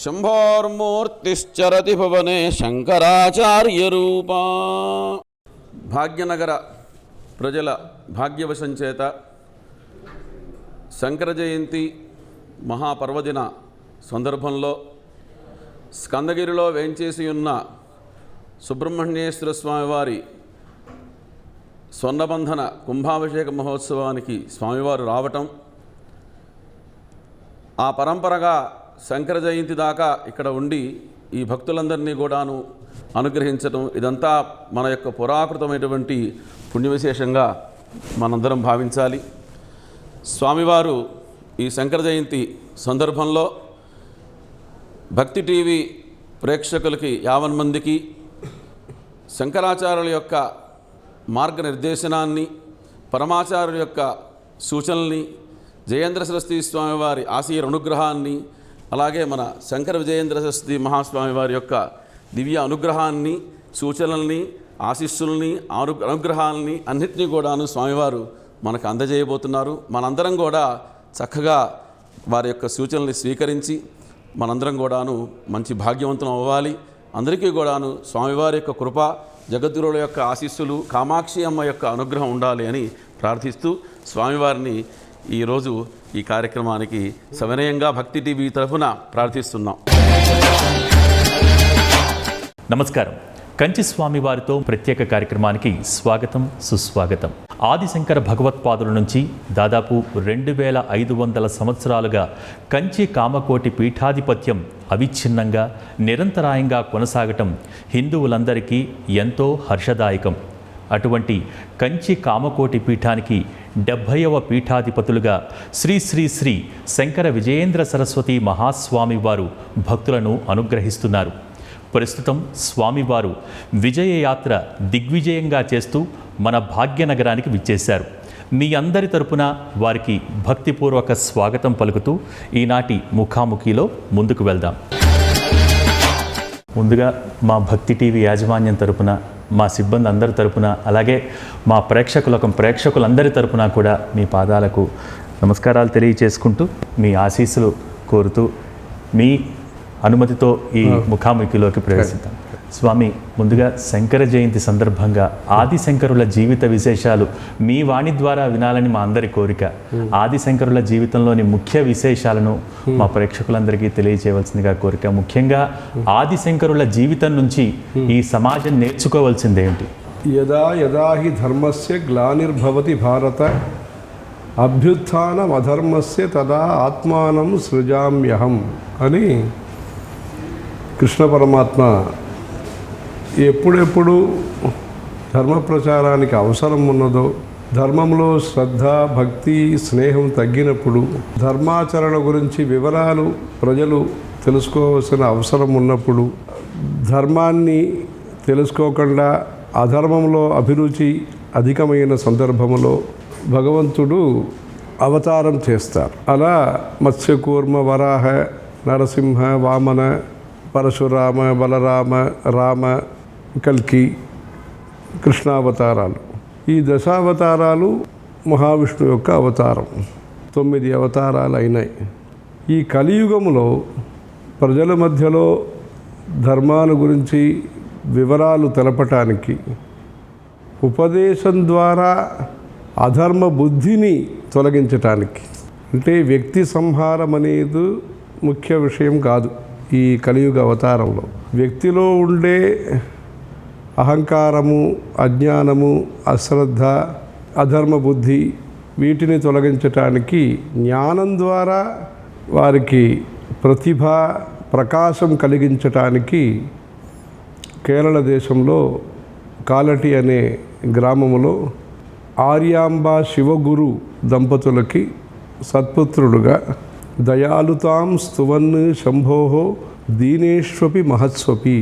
శంభోర్మూర్తిశ్చరతి భువనే శంకరాచార్యరూపా. భాగ్యనగర ప్రజల భాగ్యవశం చేత శంకర జయంతి మహాపర్వదిన సందర్భంలో స్కందగిరిలో వేంచేసి ఉన్న సుబ్రహ్మణ్యేశ్వర స్వామివారి స్వర్ణబంధన కుంభాభిషేక మహోత్సవానికి స్వామివారు రావటం, ఆ పరంపరగా శంకర జయంతి దాకా ఇక్కడ ఉండి ఈ భక్తులందరినీ కూడాను అనుగ్రహించడం, ఇదంతా మన యొక్క పురాకృతమైనటువంటి పుణ్యవిశేషంగా మనందరం భావించాలి. స్వామివారు ఈ శంకర జయంతి సందర్భంలో భక్తి టీవీ ప్రేక్షకులకి 50 మందికి శంకరాచార్యుల యొక్క మార్గనిర్దేశనాన్ని, పరమాచార్యుల యొక్క సూచనల్ని, జయేంద్ర సరస్వతి స్వామివారి ఆశీర్ అనుగ్రహాన్ని, అలాగే మన శంకర విజయేంద్ర సరస్వతి మహాస్వామి వారి యొక్క దివ్య అనుగ్రహాన్ని, సూచనల్ని, ఆశీస్సుల్ని, అనుగ్రహాలని అన్నింటినీ కూడాను స్వామివారు మనకు అందజేయబోతున్నారు. మనందరం కూడా చక్కగా వారి యొక్క సూచనల్ని స్వీకరించి మనందరం కూడాను మంచి భాగ్యవంతం అవ్వాలి. అందరికీ కూడాను స్వామివారి యొక్క కృప, జగద్గురువుల యొక్క ఆశీస్సులు, కామాక్షి అమ్మ యొక్క అనుగ్రహం ఉండాలి అని ప్రార్థిస్తూ స్వామివారిని ఈరోజు ఈ కార్యక్రమానికి సవినయంగా భక్తి టీవీ తరఫున ప్రార్థిస్తున్నాం. నమస్కారం. కంచి స్వామివారితో ప్రత్యేక కార్యక్రమానికి స్వాగతం, సుస్వాగతం. ఆదిశంకర భగవత్పాదుల నుంచి దాదాపు 2500 సంవత్సరాలుగా కంచి కామకోటి పీఠాధిపత్యం అవిచ్ఛిన్నంగా నిరంతరాయంగా కొనసాగటం హిందువులందరికీ ఎంతో హర్షదాయకం. అటువంటి కంచి కామకోటి పీఠానికి 70వ పీఠాధిపతులుగా శ్రీ శ్రీ శ్రీ శంకర విజయేంద్ర సరస్వతి మహాస్వామి వారు భక్తులను అనుగ్రహిస్తున్నారు. ప్రస్తుతం స్వామివారు విజయయాత్ర దిగ్విజయంగా చేస్తూ మన భాగ్యనగరానికి విచ్చేశారు. మీ అందరి తరపున వారికి భక్తిపూర్వక స్వాగతం పలుకుతూ ఈనాటి ముఖాముఖిలో ముందుకు వెళ్దాం. ముందుగా మా భక్తి టీవీ యాజమాన్యం తరపున, మా సిబ్బంది అందరి తరపున, అలాగే మా ప్రేక్షకులందరి తరపున కూడా మీ పాదాలకు నమస్కారాలు తెలియచేసుకుంటూ మీ ఆశీస్సులు కోరుతూ మీ అనుమతితో ఈ ముఖాముఖిలోకి ప్రవేశిద్దాం. స్వామి, ముందుగా శంకర జయంతి సందర్భంగా ఆదిశంకరుల జీవిత విశేషాలు మీ వాణి ద్వారా వినాలని మా అందరి కోరిక. ఆదిశంకరుల జీవితంలోని ముఖ్య విశేషాలను మా ప్రేక్షకులందరికీ తెలియజేయవలసిందిగా కోరిక. ముఖ్యంగా ఆదిశంకరుల జీవితం నుంచి ఈ సమాజం నేర్చుకోవాల్సిందేంటి? యదా యదా హి ధర్మస్య గ్లానిర్భవతి భారత అభ్యుత్థానం అధర్మస్య తదా ఆత్మానం సృజామ్యహం అని కృష్ణ పరమాత్మ ఎప్పుడెప్పుడు ధర్మ ప్రచారానికి అవసరం ఉన్నదో, ధర్మంలో శ్రద్ధ, భక్తి, స్నేహం తగ్గినప్పుడు, ధర్మాచరణ గురించి వివరాలు ప్రజలు తెలుసుకోవాల్సిన అవసరం ఉన్నప్పుడు, ధర్మాన్ని తెలుసుకోకుండా అధర్మంలో అభిరుచి అధికమైన సందర్భంలో భగవంతుడు అవతారం చేస్తారు. అలా మత్స్యకూర్మ, వరాహ, నరసింహ, వామన, పరశురామ, బలరామ, రామ, కల్కి, కృష్ణావతారాలు. ఈ దశావతారాలు మహావిష్ణువు యొక్క అవతారం. 9 అవతారాలు అయినాయి. ఈ కలియుగంలో ప్రజల మధ్యలో ధర్మాల గురించి వివరాలు తెలపటానికి, ఉపదేశం ద్వారా అధర్మ బుద్ధిని తొలగించటానికి, అంటే వ్యక్తి సంహారం అనేది ముఖ్య విషయం కాదు. ఈ కలియుగ అవతారంలో వ్యక్తిలో ఉండే అహంకారము, అజ్ఞానము, అశ్రద్ధ, అధర్మ బుద్ధి, వీటిని తొలగించటానికి జ్ఞానం ద్వారా వారికి ప్రతిభ, ప్రకాశం కలిగించటానికి కేరళ దేశంలో కాలటి అనే గ్రామములో ఆర్యాంబ శివగురు దంపతులకి సత్పుత్రుడుగా దయాలుతాం స్తువన్ శంభోహో దీనేష్వపి మహత్స్వపి,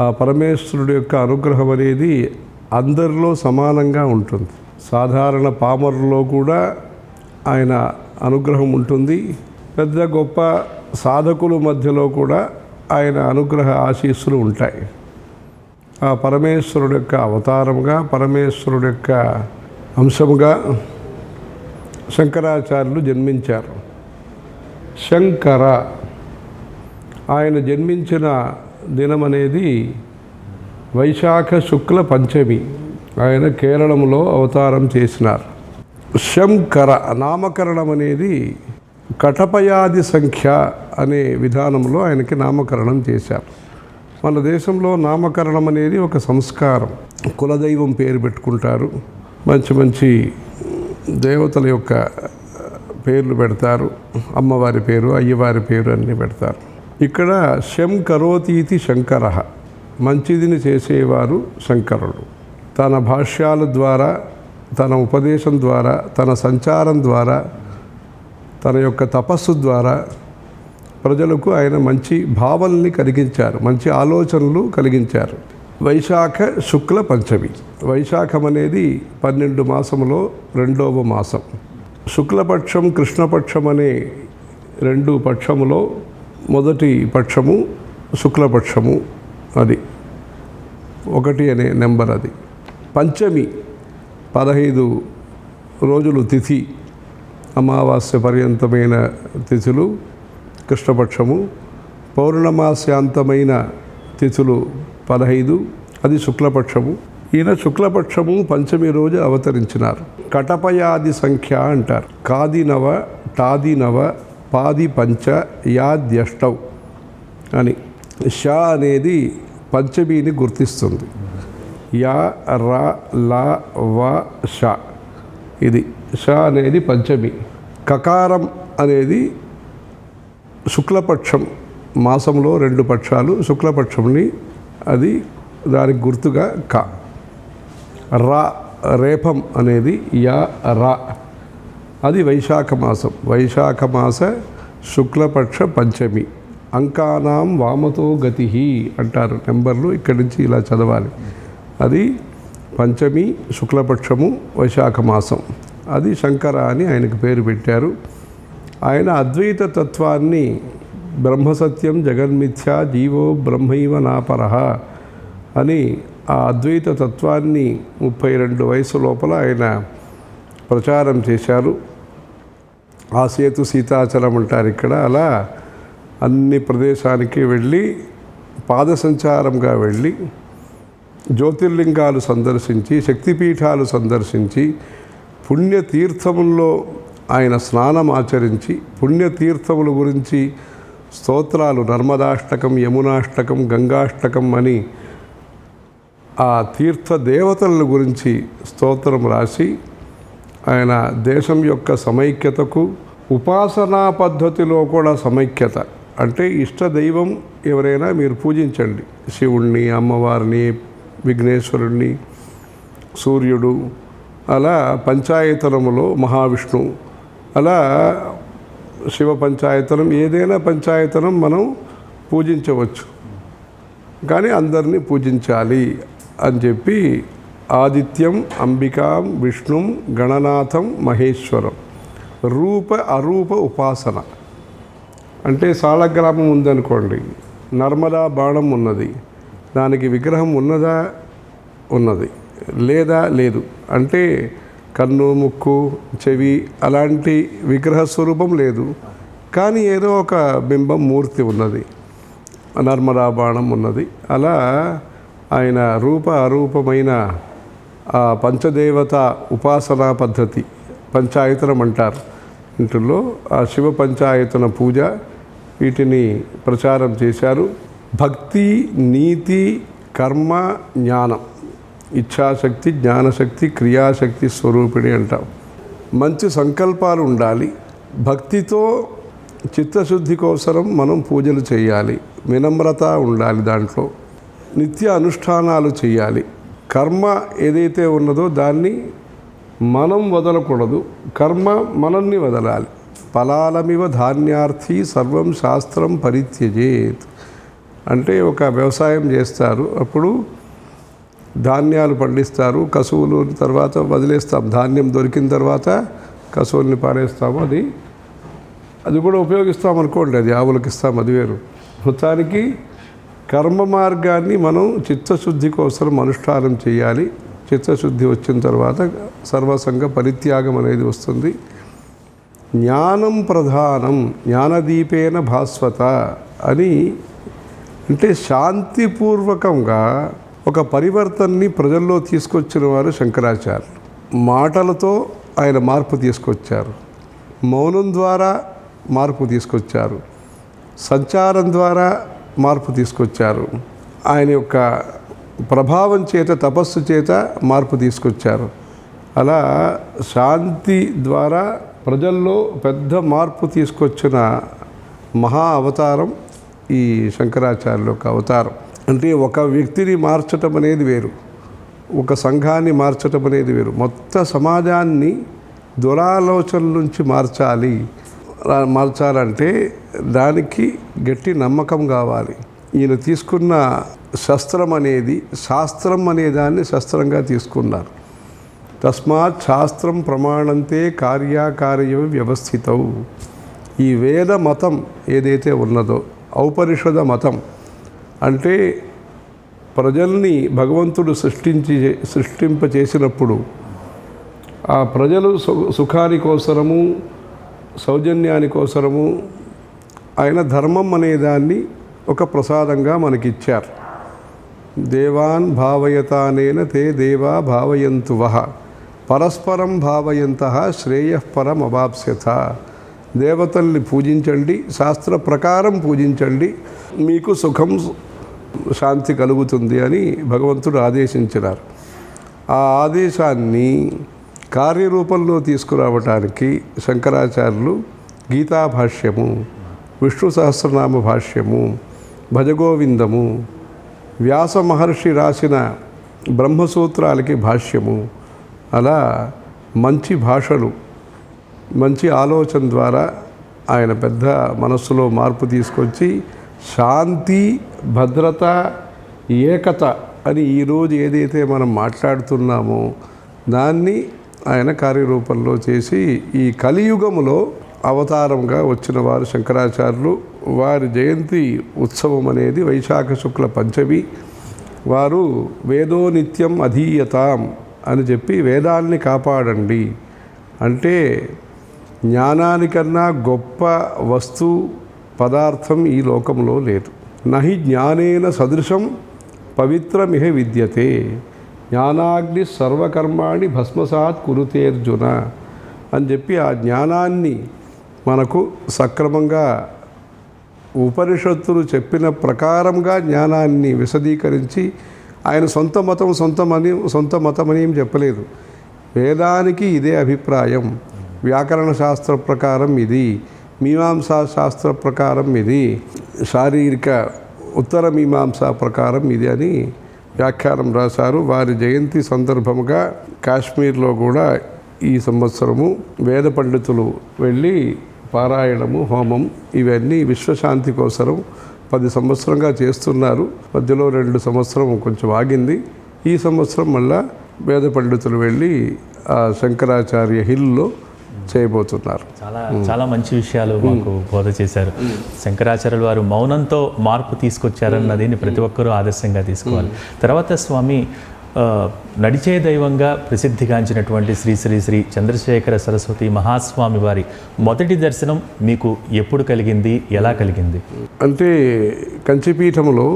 ఆ పరమేశ్వరుడు యొక్క అనుగ్రహం అనేది అందరిలో సమానంగా ఉంటుంది. సాధారణ పామరులో కూడా ఆయన అనుగ్రహం ఉంటుంది. పెద్ద గొప్ప సాధకుల మధ్యలో కూడా ఆయన అనుగ్రహ ఆశీస్సులు ఉంటాయి. ఆ పరమేశ్వరుడు యొక్క అవతారంగా, పరమేశ్వరుడు యొక్క అంశముగా శంకరాచార్యులు జన్మించారు. శంకర ఆయన జన్మించిన దినం అనేది వైశాఖ శుక్ల పంచమి. ఆయన కేరళంలో అవతారం చేసినారు. శంకర నామకరణం అనేది కటపయాది సంఖ్య అనే విధానంలో ఆయనకి నామకరణం చేశారు. మన దేశంలో నామకరణం అనేది ఒక సంస్కారం. కులదైవం పేరు పెట్టుకుంటారు, మంచి మంచి దేవతల యొక్క పేర్లు పెడతారు, అమ్మవారి పేరు, అయ్యవారి పేరు అన్నీ పెడతారు. ఇక్కడ శం కరోతీతి శంకర, మంచిదిని చేసేవారు శంకరుడు. తన భాష్యాల ద్వారా, తన ఉపదేశం ద్వారా, తన సంచారం ద్వారా, తన యొక్క తపస్సు ద్వారా ప్రజలకు ఆయన మంచి భావనల్ని కలిగించారు, మంచి ఆలోచనలు కలిగించారు. వైశాఖ శుక్ల పంచమి. వైశాఖం అనేది 12 మాసములో 2వ మాసం. శుక్లపక్షం కృష్ణపక్షం అనే 2 పక్షములో మొదటి పక్షము శుక్లపక్షము, అది 1 అనే నెంబర్. అది పంచమి 15 రోజులు తిథి, అమావాస్య పర్యంతమైన తిథులు కృష్ణపక్షము, పౌర్ణమాస్యాంతమైన తిథులు 15, అది శుక్లపక్షము. ఈయన శుక్లపక్షము పంచమి రోజు అవతరించినారు. కటపయాది సంఖ్య అంటారు. కాదినవ, టాదినవ, పాది పంచ, యాద్యష్టౌ అని. ష అనేది పంచమిని గుర్తిస్తుంది. యా, ర, ల, వ, ష. ఇది ష అనేది పంచమి. కకారం అనేది శుక్లపక్షం, మాసంలో 2 పక్షాలు శుక్లపక్షంని, అది దానికి గుర్తుగా క. రా, రేపం అనేది యా, రా, అది వైశాఖ మాసం. వైశాఖ మాస శుక్లపక్ష పంచమి. అంకానాం వామతో గతి అంటారు నెంబర్లు. ఇక్కడి నుంచి ఇలా చదవాలి. అది పంచమి, శుక్లపక్షము, వైశాఖ మాసం. అది శంకర అని ఆయనకు పేరు పెట్టారు. ఆయన అద్వైత తత్వాన్ని బ్రహ్మసత్యం జగన్మిథ్య జీవో బ్రహ్మైవ నాపరః అని ఆ అద్వైత తత్వాన్ని 32 వయసు లోపల ఆయన ప్రచారం చేశారు. ఆ సేతు సీతాచలం అంటారు ఇక్కడ. అలా అన్ని ప్రదేశానికి వెళ్ళి పాదసంచారంగా వెళ్ళి జ్యోతిర్లింగాలు సందర్శించి, శక్తిపీఠాలు సందర్శించి, పుణ్యతీర్థముల్లో ఆయన స్నానం ఆచరించి, పుణ్యతీర్థముల గురించి స్తోత్రాలు, నర్మదాష్టకం, యమునాష్టకం, గంగాష్టకం అని ఆ తీర్థ దేవతల గురించి స్తోత్రం రాసి, ఆయన దేశం యొక్క సమైక్యతకు, ఉపాసనా పద్ధతిలో కూడా సమైక్యత. అంటే ఇష్టదైవం ఎవరైనా మీరు పూజించండి, శివుణ్ణి, అమ్మవారిని, విఘ్నేశ్వరుణ్ణి, సూర్యుడు, అలా పంచాయతనములో మహావిష్ణు, అలా శివ పంచాయతనం, ఏదైనా పంచాయతనం మనం పూజించవచ్చు, కానీ అందరినీ పూజించాలి అని చెప్పి ఆదిత్యం, అంబికాం, విష్ణుం, గణనాథం, మహేశ్వరం, రూప అరూప ఉపాసన. అంటే సాలగ్రామం ఉందనుకోండి, నర్మదా బాణం ఉన్నది, దానికి విగ్రహం ఉన్నదా? ఉన్నది. లేదా? లేదు. అంటే కన్ను, ముక్కు, చెవి అలాంటి విగ్రహ స్వరూపం లేదు, కానీ ఏదో ఒక బింబం, మూర్తి ఉన్నది, నర్మదా బాణం ఉన్నది. అలా ఆయన రూప అరూపమైన ఆ పంచదేవత ఉపాసనా పద్ధతి పంచాయతనం అంటారు. ఇంట్లో ఆ శివ పంచాయతన పూజ, వీటిని ప్రచారం చేశారు. భక్తి, నీతి, కర్మ, జ్ఞానం, ఇచ్ఛాశక్తి, జ్ఞానశక్తి, క్రియాశక్తి స్వరూపిణి అంటాం. మంచి సంకల్పాలు ఉండాలి. భక్తితో చిత్తశుద్ధి కోసరం మనం పూజలు చేయాలి. వినమ్రత ఉండాలి దాంట్లో. నిత్య అనుష్ఠానాలు చేయాలి. కర్మ ఏదైతే ఉన్నదో దాన్ని మనం వదలకూడదు, కర్మ మనల్ని వదలాలి. ఫలాలమివ ధాన్యార్థి సర్వం శాస్త్రం పరిత్యజేత్ అంటే ఒక వ్యవసాయం చేస్తారు, అప్పుడు ధాన్యాలు పండిస్తారు, కసువులు తర్వాత వదిలేస్తాం, ధాన్యం దొరికిన తర్వాత కసువుల్ని పారేస్తాము, అది కూడా ఉపయోగిస్తాం అనుకోండి, అది ఆవులకు ఇస్తాం, అది వేరు. మొత్తానికి కర్మ మార్గాన్ని మనం చిత్తశుద్ధి కోసం అనుష్ఠానం చేయాలి. చిత్తశుద్ధి వచ్చిన తర్వాత సర్వసంగ పరిత్యాగం అనేది వస్తుంది. జ్ఞానం ప్రధానం, జ్ఞానదీపేన భాస్వత అని, అంటే శాంతిపూర్వకంగా ఒక పరివర్తనని ప్రజల్లో తీసుకొచ్చిన వారు శంకరాచార్యులు. మాటలతో ఆయన మార్పు తీసుకొచ్చారు, మౌనం ద్వారా మార్పు తీసుకొచ్చారు, సంచారం ద్వారా మార్పు తీసుకొచ్చారు, ఆయన యొక్క ప్రభావం చేత, తపస్సు చేత మార్పు తీసుకొచ్చారు. అలా శాంతి ద్వారా ప్రజల్లో పెద్ద మార్పు తీసుకొచ్చిన మహా అవతారం ఈ శంకరాచార్యుల యొక్క అవతారం. అంటే ఒక వ్యక్తిని మార్చటం అనేది వేరు, ఒక సంఘాన్ని మార్చటం అనేది వేరు. మొత్తం సమాజాన్ని దురాలోచనల నుంచి మార్చాలంటే దానికి గట్టి నమ్మకం కావాలి. ఈయన తీసుకున్న శాస్త్రం అనే దాన్ని శస్త్రంగా తీసుకున్నారు. తస్మాత్ శాస్త్రం ప్రమాణంతే కార్యాకార్య వ్యవస్థితౌ. ఈ వేద మతం ఏదైతే ఉన్నదో, ఔపనిషద మతం అంటే ప్రజల్ని భగవంతుడు సృష్టింపచేసినప్పుడు ఆ ప్రజలు సుఖాని కోసరము, సౌజన్యాని కోసరము ఆయన ధర్మం అనేదాన్ని ఒక ప్రసాదంగా మనకిచ్చారు. దేవాన్ భావయతానేన తే దేవా భావయంతు వహ పరస్పరం భావయంతః శ్రేయఃపరం అవాప్స్యత. దేవతల్ని పూజించండి, శాస్త్ర ప్రకారం పూజించండి, మీకు సుఖం శాంతి కలుగుతుంది అని భగవంతుడు ఆదేశించినారు. ఆ ఆదేశాన్ని కార్యరూపంలో తీసుకురావటానికి శంకరాచార్యులు గీతా భాష్యము, విష్ణు సహస్రనామ భాష్యము, భజగోవిందము, వ్యాస మహర్షి రాసిన బ్రహ్మసూత్రాలకి భాష్యము, అలా మంచి భాషలు, మంచి ఆలోచన ద్వారా ఆయన పెద్ద మనస్సులో మార్పు తీసుకొచ్చి శాంతి, భద్రత, ఏకత అని ఈరోజు ఏదైతే మనం మాట్లాడుతున్నామో దాన్ని ఆయన కార్యరూపంలో చేసి ఈ కలియుగములో అవతారంగా వచ్చిన వారు శంకరాచార్యులు. వారి జయంతి ఉత్సవం అనేది వైశాఖ శుక్ల పంచమి. వారు వేదో నిత్యం అధీయతాం అని చెప్పి వేదాల్ని కాపాడండి అంటే జ్ఞానానికన్నా గొప్ప వస్తు పదార్థం ఈ లోకంలో లేదు. నహి జ్ఞానేన సదృశం పవిత్రమిహ విద్యతే, జ్ఞానాగ్ని సర్వకర్మాణి భస్మసాత్ కురుతే అర్జున అని చెప్పి ఆ జ్ఞానాన్ని మనకు సక్రమంగా ఉపనిషత్తులు చెప్పిన ప్రకారంగా జ్ఞానాన్ని విశదీకరించి, ఆయన సొంత మతం అని ఏం చెప్పలేదు. వేదానికి ఇదే అభిప్రాయం, వ్యాకరణ శాస్త్ర ప్రకారం ఇది, మీమాంసా శాస్త్ర ప్రకారం ఇది, శారీరక ఉత్తర మీమాంసా ప్రకారం ఇది అని వ్యాఖ్యానం రాశారు. వారి జయంతి సందర్భముగా కాశ్మీర్లో కూడా ఈ సంవత్సరము వేద పండితులు వెళ్ళి పారాయణము, హోమం ఇవన్నీ విశ్వశాంతి కోసరం 10 సంవత్సరంగా చేస్తున్నారు. మధ్యలో 2 సంవత్సరం కొంచెం ఆగింది. ఈ సంవత్సరం మళ్ళా వేద పండితులు వెళ్ళి ఆ శంకరాచార్య హిల్లో చేయబోతున్నారు. చాలా మంచి విషయాలు మాకు బోధ చేశారు. శంకరాచార్యులు వారు మౌనంతో మార్పు తీసుకొచ్చారన్నది ప్రతి ఒక్కరూ ఆదర్శంగా తీసుకోవాలి. తర్వాత స్వామి నడిచే దైవంగా ప్రసిద్ధిగాంచినటువంటి శ్రీ శ్రీ శ్రీ చంద్రశేఖర సరస్వతి మహాస్వామి వారి మొదటి దర్శనం మీకు ఎప్పుడు కలిగింది, ఎలా కలిగింది? అంటే కంచిపీఠములో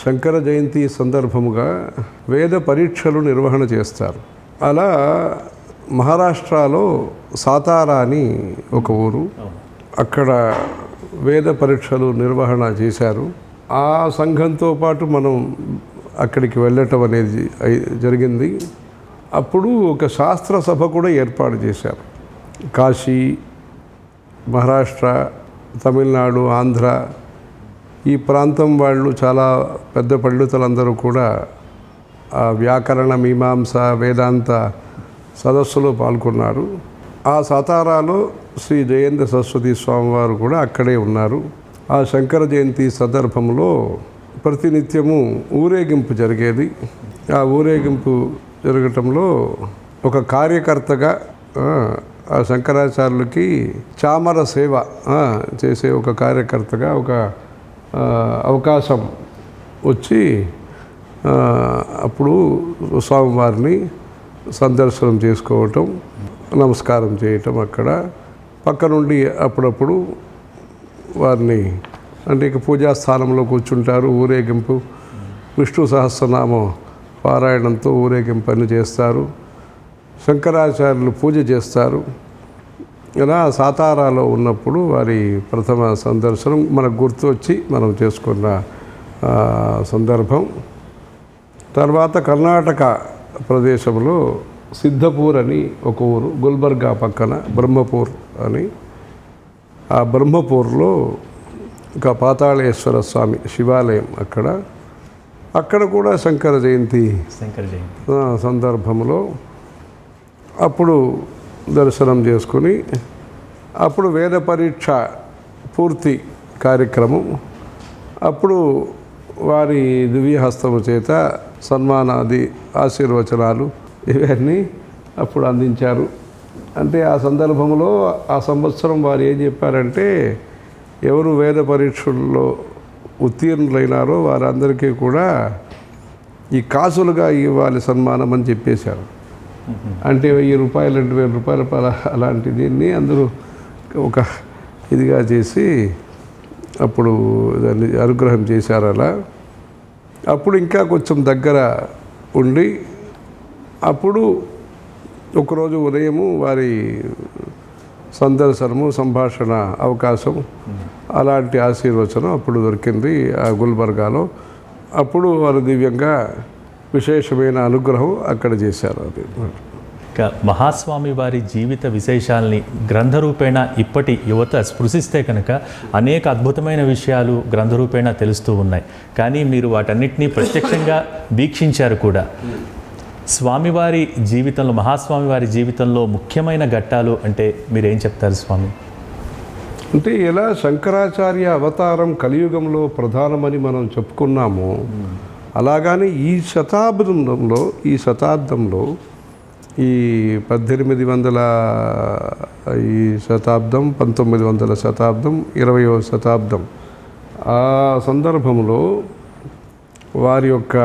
శంకర జయంతి సందర్భముగా వేద పరీక్షలు నిర్వహణ చేస్తారు. అలా మహారాష్ట్రలో సాతారా అని ఒక ఊరు, అక్కడ వేద పరీక్షలు నిర్వహణ చేశారు. ఆ సంఘంతో పాటు మనం అక్కడికి వెళ్ళటం అనేది జరిగింది. అప్పుడు ఒక శాస్త్ర సభ కూడా ఏర్పాటు చేశారు. కాశీ, మహారాష్ట్ర, తమిళనాడు, ఆంధ్ర ఈ ప్రాంతం వాళ్ళు చాలా పెద్ద పండితులందరూ కూడా ఆ వ్యాకరణ, మీమాంస, వేదాంత సదస్సులో పాల్గొన్నారు. ఆ సాతారాలో శ్రీ జయేంద్ర సరస్వతి స్వామివారు కూడా అక్కడే ఉన్నారు. ఆ శంకర జయంతి సందర్భంలో ప్రతినిత్యము ఊరేగింపు జరిగేది. ఆ ఊరేగింపు జరగటంలో ఒక కార్యకర్తగా ఆ శంకరాచార్యులకి చామర సేవ చేసే ఒక కార్యకర్తగా ఒక అవకాశం వచ్చి అప్పుడు స్వామివారిని సందర్శనం చేసుకోవటం, నమస్కారం చేయటం, అక్కడ పక్క నుండి అప్పుడప్పుడు వారిని అంటే ఇక పూజా స్థానంలో కూర్చుంటారు, ఊరేగింపు విష్ణు సహస్రనామం పారాయణంతో ఊరేగింపు అని చేస్తారు. శంకరాచార్యులు పూజ చేస్తారు. ఇలా సాతారాలో ఉన్నప్పుడు వారి ప్రథమ సందర్శనం మనకు గుర్తు వచ్చి మనం చేసుకున్న సందర్భం. తర్వాత కర్ణాటక ప్రదేశంలో సిద్ధపూర్ అని ఒక ఊరు, గుల్బర్గా పక్కన బ్రహ్మపూర్ అని, ఆ బ్రహ్మపూర్లో ఒక పాతాళేశ్వర స్వామి శివాలయం అక్కడ కూడా శంకర జయంతి సందర్భంలో అప్పుడు దర్శనం చేసుకుని అప్పుడు వేద పరీక్ష పూర్తి కార్యక్రమం, అప్పుడు వారి దివ్యహస్తము చేత సన్మానాది ఆశీర్వచనాలు ఇవన్నీ అప్పుడు అందించారు. అంటే ఆ సందర్భంలో ఆ సంవత్సరం వారు ఏం చెప్పారంటే, ఎవరు వేద పరీక్షల్లో ఉత్తీర్ణులైనారో వారందరికీ కూడా ఈ కాసులుగా ఇవ్వాలి సన్మానం అని చెప్పేశారు. అంటే 1000 రూపాయలు 2000 రూపాయల అలాంటి దీన్ని అందరూ ఒక ఇదిగా చేసి అప్పుడు దాన్ని అనుగ్రహం చేశారు. అలా అప్పుడు ఇంకా కొంచెం దగ్గర ఉండి అప్పుడు ఒకరోజు ఉదయము వారి సందర్శనము, సంభాషణ అవకాశం, అలాంటి ఆశీర్వచనం అప్పుడు దొరికింది ఆ గుల్బర్గాలో. అప్పుడు వారు దివ్యంగా విశేషమైన అనుగ్రహం అక్కడ చేశారు. అది మహాస్వామి వారి జీవిత విశేషాలని గ్రంథరూపేణ ఇప్పటి యువత స్పృశిస్తే కనుక అనేక అద్భుతమైన విషయాలు గ్రంథరూపేణ తెలుస్తూ ఉన్నాయి. కానీ మీరు వాటన్నిటినీ ప్రత్యక్షంగా వీక్షించారు కూడా. స్వామివారి జీవితంలో, మహాస్వామి వారి జీవితంలో ముఖ్యమైన ఘట్టాలు అంటే మీరేం చెప్తారు స్వామి? అంటే ఎలా శంకరాచార్య అవతారం కలియుగంలో ప్రధానమని మనం చెప్పుకున్నాము, అలాగానే ఈ శతాబ్దంలో ఈ 1800 ఈ శతాబ్దం, 1900 శతాబ్దం, 20వ శతాబ్దం ఆ సందర్భంలో వారి యొక్క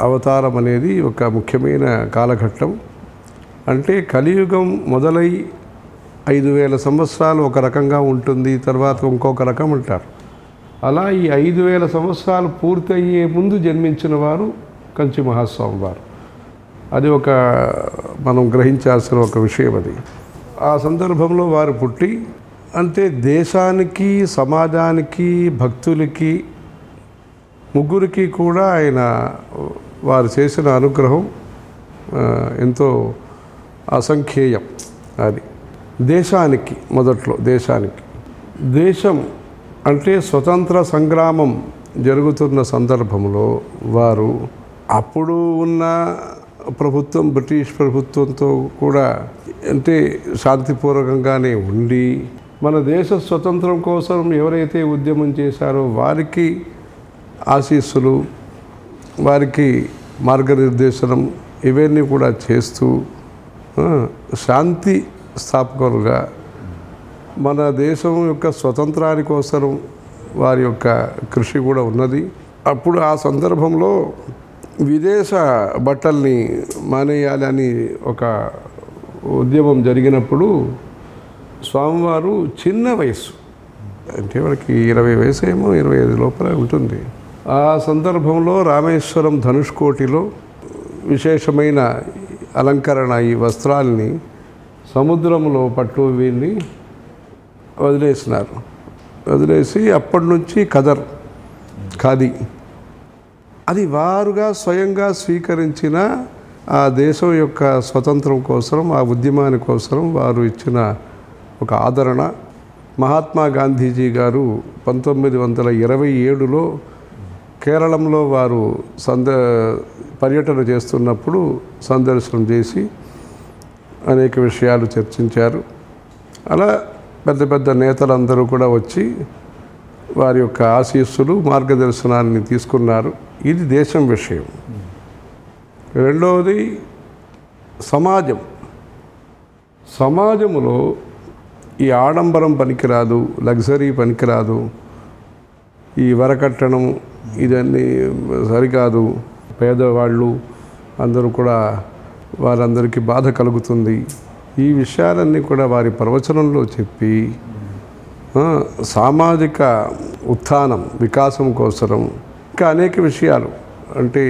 అవతారం అనేది ఒక ముఖ్యమైన కాలఘట్టం. అంటే కలియుగం మొదలై 5000 సంవత్సరాలు ఒక రకంగా ఉంటుంది, తర్వాత ఇంకొక రకం అంటారు. అలా ఈ 5000 సంవత్సరాలు పూర్తయ్యే ముందు జన్మించిన వారు కంచి మహాస్వామి వారు. అది ఒక మనం గ్రహించాల్సిన ఒక విషయం. అది ఆ సందర్భంలో వారు పుట్టి, అంటే దేశానికి, సమాజానికి, భక్తులకి ముగ్గురికి కూడా ఆయన వారు చేసిన అనుగ్రహం ఎంతో అసంఖ్యేయం. అది దేశానికి, మొదట్లో దేశం అంటే స్వతంత్ర సంగ్రామం జరుగుతున్న సందర్భంలో వారు అప్పుడు ఉన్న ప్రభుత్వం, బ్రిటిష్ ప్రభుత్వంతో కూడా అంటే శాంతిపూర్వకంగానే ఉండి, మన దేశ స్వతంత్రం కోసం ఎవరైతే ఉద్యమం చేశారో వారికి ఆశీస్సులు, వారికి మార్గనిర్దేశనం ఇవన్నీ కూడా చేస్తూ శాంతి స్థాపకులుగా మన దేశం యొక్క స్వతంత్రాని కోసం వారి యొక్క కృషి కూడా ఉన్నది. అప్పుడు ఆ సందర్భంలో విదేశ బట్టల్ని మానేయాలని ఒక ఉద్యమం జరిగినప్పుడు స్వామివారు చిన్న వయసు, అంటే వాళ్ళకి 20 వయసు ఏమో, 25 లోపల ఉంటుంది. ఆ సందర్భంలో రామేశ్వరం ధనుష్కోటిలో విశేషమైన అలంకరణ ఈ వస్త్రాల్ని సముద్రంలో పట్టు వీళ్ళని వదిలేసి అప్పటి నుంచి ఖాదీ అది వారుగా స్వయంగా స్వీకరించిన ఆ దేశం యొక్క స్వతంత్రం కోసం, ఆ ఉద్యమాని కోసం వారు ఇచ్చిన ఒక ఆదరణ. మహాత్మా గాంధీజీ గారు 1927లో కేరళంలో వారు పర్యటన చేస్తున్నప్పుడు సందర్శనం చేసి అనేక విషయాలు చర్చించారు. అలా పెద్ద పెద్ద నేతలందరూ కూడా వచ్చి వారి యొక్క ఆశీస్సులు, మార్గదర్శనాన్ని తీసుకున్నారు. ఇది దేశం విషయం. రెండవది సమాజంలో ఈ ఆడంబరం పనికిరాదు, లగ్జరీ పనికిరాదు, ఈ వరకట్టడం ఇదన్నీ సరికాదు. పేదవాళ్ళు అందరూ కూడా వారందరికీ బాధ కలుగుతుంది. ఈ విషయాలన్నీ కూడా వారి ప్రవచనంలో చెప్పి సామాజిక ఉత్థానం వికాసం కోసరం ఇంకా అనేక విషయాలు, అంటే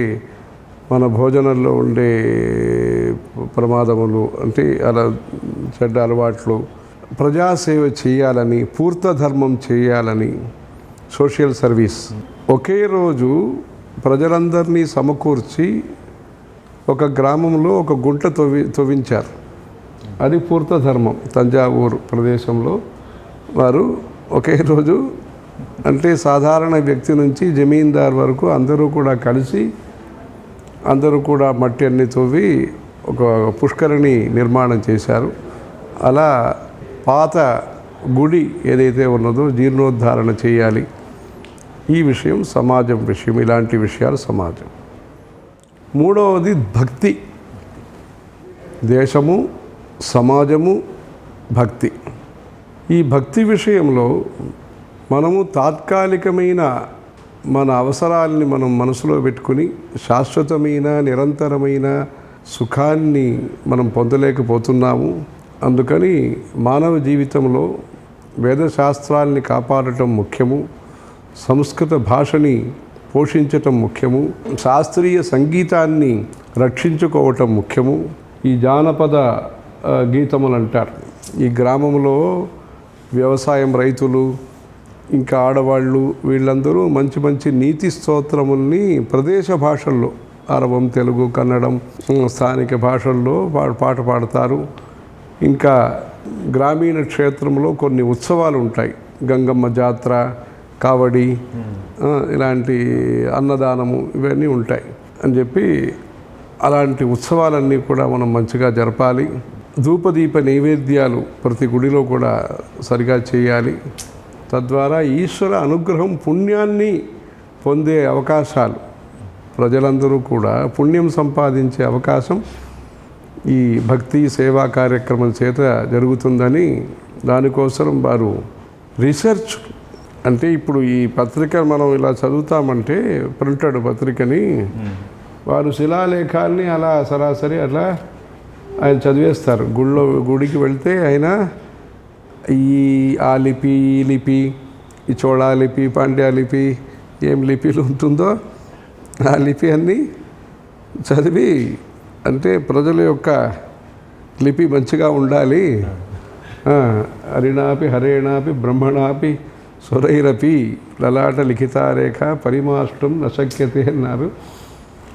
మన భోజనంలో ఉండే ప్రమాదములు, అంటే అలా చెడ్డ అలవాట్లు, ప్రజాసేవ చేయాలని, పూర్తధర్మం చేయాలని, సోషల్ సర్వీస్. ఒకే రోజు ప్రజలందరినీ సమకూర్చి ఒక గ్రామంలో ఒక గుంట తవ్వించారు. అది పూర్తధర్మం. తంజావూరు ప్రదేశంలో వారు ఒకే రోజు, అంటే సాధారణ వ్యక్తి నుంచి జమీందార్ వరకు అందరూ కూడా కలిసి, అందరూ కూడా మట్టి అన్ని తవ్వి ఒక పుష్కరిణి నిర్మాణం చేశారు. అలా పాత గుడి ఏదైతే ఉన్నదో జీర్ణోద్ధారణ చేయాలి. ఈ విషయం సమాజం విషయం, ఇలాంటి విషయాలు సమాజం. మూడవది భక్తి. దేశము, సమాజము, భక్తి. ఈ భక్తి విషయంలో మనము తాత్కాలికమైన మన అవసరాలని మనం మనసులో పెట్టుకుని శాశ్వతమైన నిరంతరమైన సుఖాన్ని మనం పొందలేకపోతున్నాము. అందుకని మానవ జీవితంలో వేదశాస్త్రాల్ని కాపాడటం ముఖ్యము, సంస్కృత భాషని పోషించటం ముఖ్యము, శాస్త్రీయ సంగీతాన్ని రక్షించుకోవటం ముఖ్యము. ఈ జానపద గీతములు అంటారు. ఈ గ్రామంలో వ్యవసాయం, రైతులు, ఇంకా ఆడవాళ్ళు, వీళ్ళందరూ మంచి మంచి నీతి స్తోత్రముల్ని ప్రదేశ భాషల్లో, అరవం, తెలుగు, కన్నడం, స్థానిక భాషల్లో పాట పాడతారు. ఇంకా గ్రామీణ క్షేత్రంలో కొన్ని ఉత్సవాలు ఉంటాయి. గంగమ్మ జాతర, కావడి, ఇలాంటి అన్నదానము, ఇవన్నీ ఉంటాయి అని చెప్పి అలాంటి ఉత్సవాలన్నీ కూడా మనం మంచిగా జరపాలి. ధూపదీప నైవేద్యాలు ప్రతి గుడిలో కూడా సరిగా చేయాలి. తద్వారా ఈశ్వర అనుగ్రహం, పుణ్యాన్ని పొందే అవకాశాలు, ప్రజలందరూ కూడా పుణ్యం సంపాదించే అవకాశం ఈ భక్తి సేవా కార్యక్రమం చేత జరుగుతుందని, దానికోసం వారు రీసెర్చ్, అంటే ఇప్పుడు ఈ పత్రిక మనం ఇలా చదువుతామంటే ప్రింటెడ్ పత్రికని, వారు శిలాలేఖాల్ని అలా సరాసరి అట్లా ఆయన చదివేస్తారు. గుడికి వెళ్తే ఆయన ఆ లిపి, ఈ లిపి, ఈ చోళా లిపి, పాండ్యా లిపి, ఏం లిపిలు ఉంటుందో ఆ లిపి అన్నీ చదివి, అంటే ప్రజల యొక్క లిపి మంచిగా ఉండాలి. హరిణాపి హరేణాపి బ్రహ్మణాపి సురైరపి లలాట లిఖితారేఖ పరిమాష్టం నశక్యతే అన్నారు.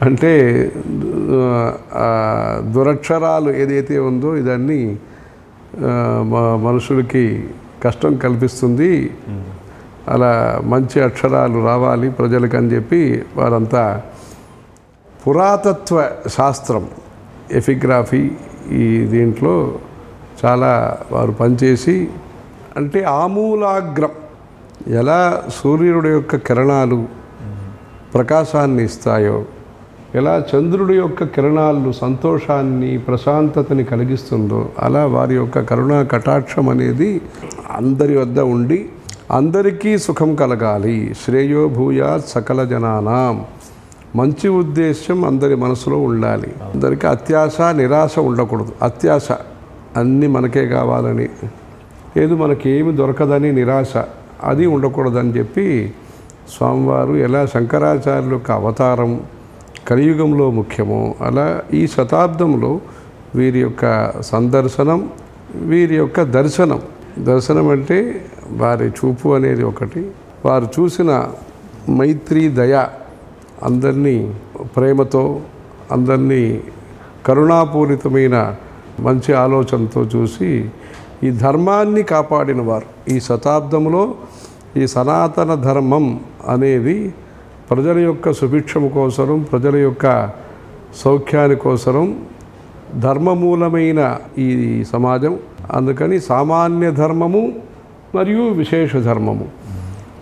అంటే దురక్షరాలు ఏదైతే ఉందో ఇదన్నీ మనుషులకి కష్టం కల్పిస్తుంది. అలా మంచి అక్షరాలు రావాలి ప్రజలకు అని చెప్పి వారంతా పురాతత్వ శాస్త్రం, ఎపిగ్రఫీ, ఈ దీంట్లో చాలా వారు పనిచేసి, అంటే ఆమూలాగ్రం ఎలా సూర్యుడి యొక్క కిరణాలు ప్రకాశాన్ని ఇస్తాయో, ఎలా చంద్రుడి యొక్క కిరణాలు సంతోషాన్ని, ప్రశాంతతని కలిగిస్తుందో, అలా వారి యొక్క కరుణా కటాక్షం అనేది అందరి వద్ద ఉండి అందరికీ సుఖం కలగాలి. శ్రేయో భూయాత్ సకల జనానాం, మంచి ఉద్దేశం అందరి మనసులో ఉండాలి. అందరికీ అత్యాశ, నిరాశ ఉండకూడదు. అత్యాశ అన్నీ మనకే కావాలని, లేదు మనకేమి దొరకదని నిరాశ, అది ఉండకూడదని చెప్పి స్వామివారు ఎలా శంకరాచార్యుల యొక్క అవతారం కలియుగంలో ముఖ్యమో, అలా ఈ శతాబ్దంలో వీరి యొక్క సందర్శనం, వీరి యొక్క దర్శనం. దర్శనం అంటే వారి చూపు అనేది ఒకటి, వారు చూసిన మైత్రి, దయ, అందరినీ ప్రేమతో, అందరినీ కరుణాపూరితమైన మంచి ఆలోచనతో చూసి ఈ ధర్మాన్ని కాపాడిన వారు. ఈ శతాబ్దంలో ఈ సనాతన ధర్మం అనేది ప్రజల యొక్క సుభిక్షము కోసరం, ప్రజల యొక్క సౌఖ్యాని కోసరం ధర్మమూలమైన ఈ సమాజం. అందుకని సామాన్య ధర్మము మరియు విశేష ధర్మము.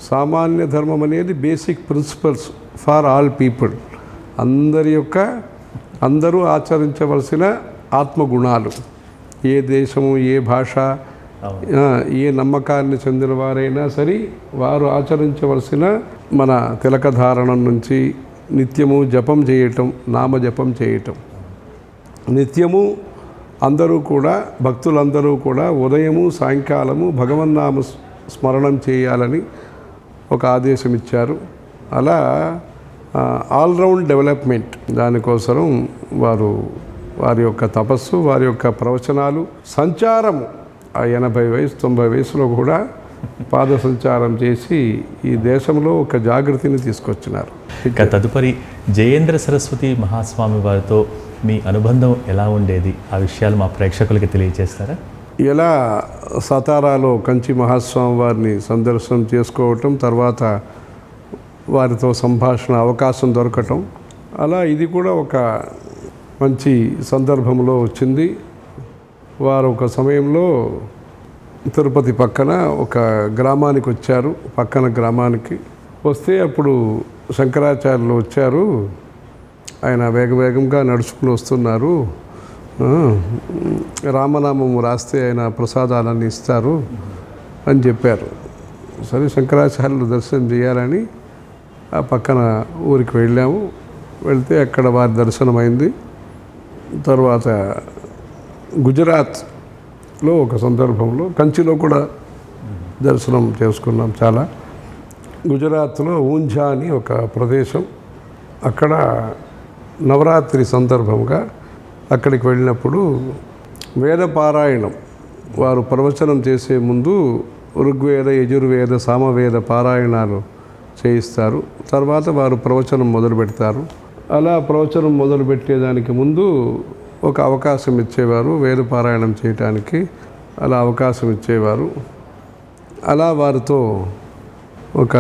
సామాన్య ధర్మం అనేది basic principles for all people, అందరూ ఆచరించవలసిన ఆత్మగుణాలు. ఏ దేశము, ఏ భాష, ఏ నమ్మకాన్ని చెందిన వారైనా సరే వారు ఆచరించవలసిన మన తిలకధారణం నుంచి నిత్యము జపం చేయటం, నామజపం చేయటం. నిత్యము అందరూ కూడా, భక్తులందరూ కూడా ఉదయము సాయంకాలము భగవన్నామ స్మరణం చేయాలని ఒక ఆదేశం ఇచ్చారు. అలా ఆల్రౌండ్ డెవలప్మెంట్ దానికోసం వారి యొక్క తపస్సు, వారి యొక్క ప్రవచనాలు, సంచారము ఆ 80 వయసు 90 వయసులో కూడా పాద సంచారం చేసి ఈ దేశంలో ఒక జాగృతిని తీసుకొచ్చినారు. ఇక తదుపరి జయేంద్ర సరస్వతి మహాస్వామి వారితో మీ అనుబంధం ఎలా ఉండేది? ఆ విషయాలు మా ప్రేక్షకులకి తెలియజేస్తారా? ఎలా సతారాలో కంచి మహాస్వామి వారిని సందర్శనం చేసుకోవటం, తర్వాత వారితో సంభాషణ అవకాశం దొరకటం, అలా ఇది కూడా ఒక మంచి సందర్భంలో వచ్చింది. వారు ఒక సమయంలో తిరుపతి పక్కన ఒక గ్రామానికి వచ్చారు. పక్కన గ్రామానికి వస్తే అప్పుడు శంకరాచార్యులు వచ్చారు. ఆయన వేగంగా నడుచుకుని వస్తున్నారు. రామనామం రాస్తే ఆయన ప్రసాదాలన్నీ ఇస్తారు అని చెప్పారు. సరే శంకరాచార్యులు దర్శనం చేయాలని ఆ పక్కన ఊరికి వెళ్ళాము. వెళ్తే అక్కడ వారి దర్శనమైంది. తర్వాత గుజరాత్లో ఒక సందర్భంలో, కంచిలో కూడా దర్శనం చేసుకున్నాం చాలా. గుజరాత్లో ఊంఝా అని ఒక ప్రదేశం, అక్కడ నవరాత్రి సందర్భంగా అక్కడికి వెళ్ళినప్పుడు వేద పారాయణం, వారు ప్రవచనం చేసే ముందు ఋగ్వేద, యజుర్వేద, సామవేద పారాయణాలు చేయిస్తారు. తర్వాత వారు ప్రవచనం మొదలు పెడతారు. అలా ప్రవచనం మొదలుపెట్టేదానికి ముందు ఒక అవకాశం ఇచ్చేవారు వేద పారాయణం చేయటానికి. అలా అవకాశం ఇచ్చేవారు. అలా వారితో ఒక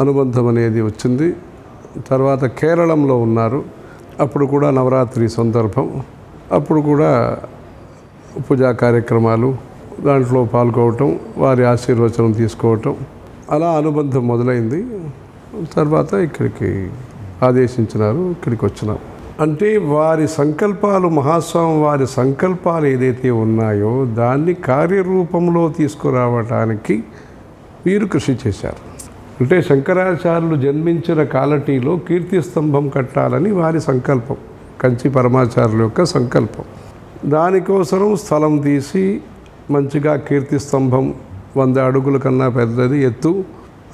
అనుబంధం అనేది వచ్చింది. తర్వాత కేరళంలో ఉన్నారు. అప్పుడు కూడా నవరాత్రి సందర్భం, అప్పుడు కూడా పూజా కార్యక్రమాలు దాంట్లో పాల్గొవటం, వారి ఆశీర్వచనం తీసుకోవటం, అలా అనుబంధం మొదలైంది. తర్వాత ఇక్కడికి ఆదేశించినారు, ఇక్కడికి వచ్చినాం. అంటే వారి సంకల్పాలు, మహాస్వామి వారి సంకల్పాలు ఏదైతే ఉన్నాయో దాన్ని కార్యరూపంలో తీసుకురావటానికి వీరు కృషి చేశారు. అంటే శంకరాచార్యులు జన్మించిన కాలటీలో కీర్తిస్తంభం కట్టాలని వారి సంకల్పం, కంచి పరమాచార్యుల యొక్క సంకల్పం. దానికోసం స్థలం తీసి మంచిగా కీర్తిస్తంభం 100 అడుగుల కన్నా పెద్దది ఎత్తు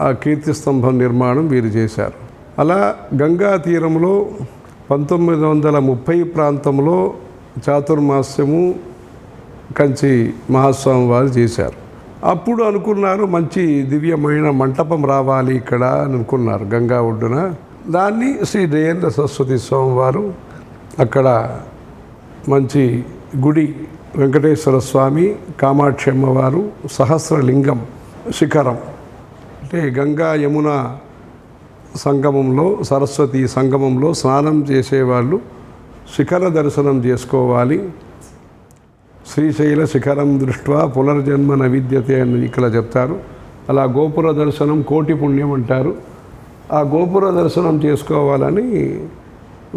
ఆ కీర్తిస్తంభం నిర్మాణం వీరు చేశారు. అలా గంగా తీరంలో 1930 ప్రాంతంలో చాతుర్మాస్యము కంచి మహాస్వామి వారు చేశారు. అప్పుడు అనుకున్నారు మంచి దివ్యమైన మంటపం రావాలి ఇక్కడ అని అనుకున్నారు గంగా ఒడ్డున. దాన్ని శ్రీ జయేంద్ర సరస్వతి స్వామి వారు అక్కడ మంచి గుడి, వెంకటేశ్వర స్వామి, కామాక్షి అమ్మవారు, సహస్రలింగం శిఖరం, అంటే గంగా యమున సంగమంలో, సరస్వతి సంగమంలో స్నానం చేసేవాళ్ళు శిఖర దర్శనం చేసుకోవాలి. శ్రీశైల శిఖరం దృష్ట్యా పునర్జన్మ న విద్యతే అని ఇక్కడ చెప్తారు. అలా గోపుర దర్శనం కోటి పుణ్యం అంటారు. ఆ గోపుర దర్శనం చేసుకోవాలని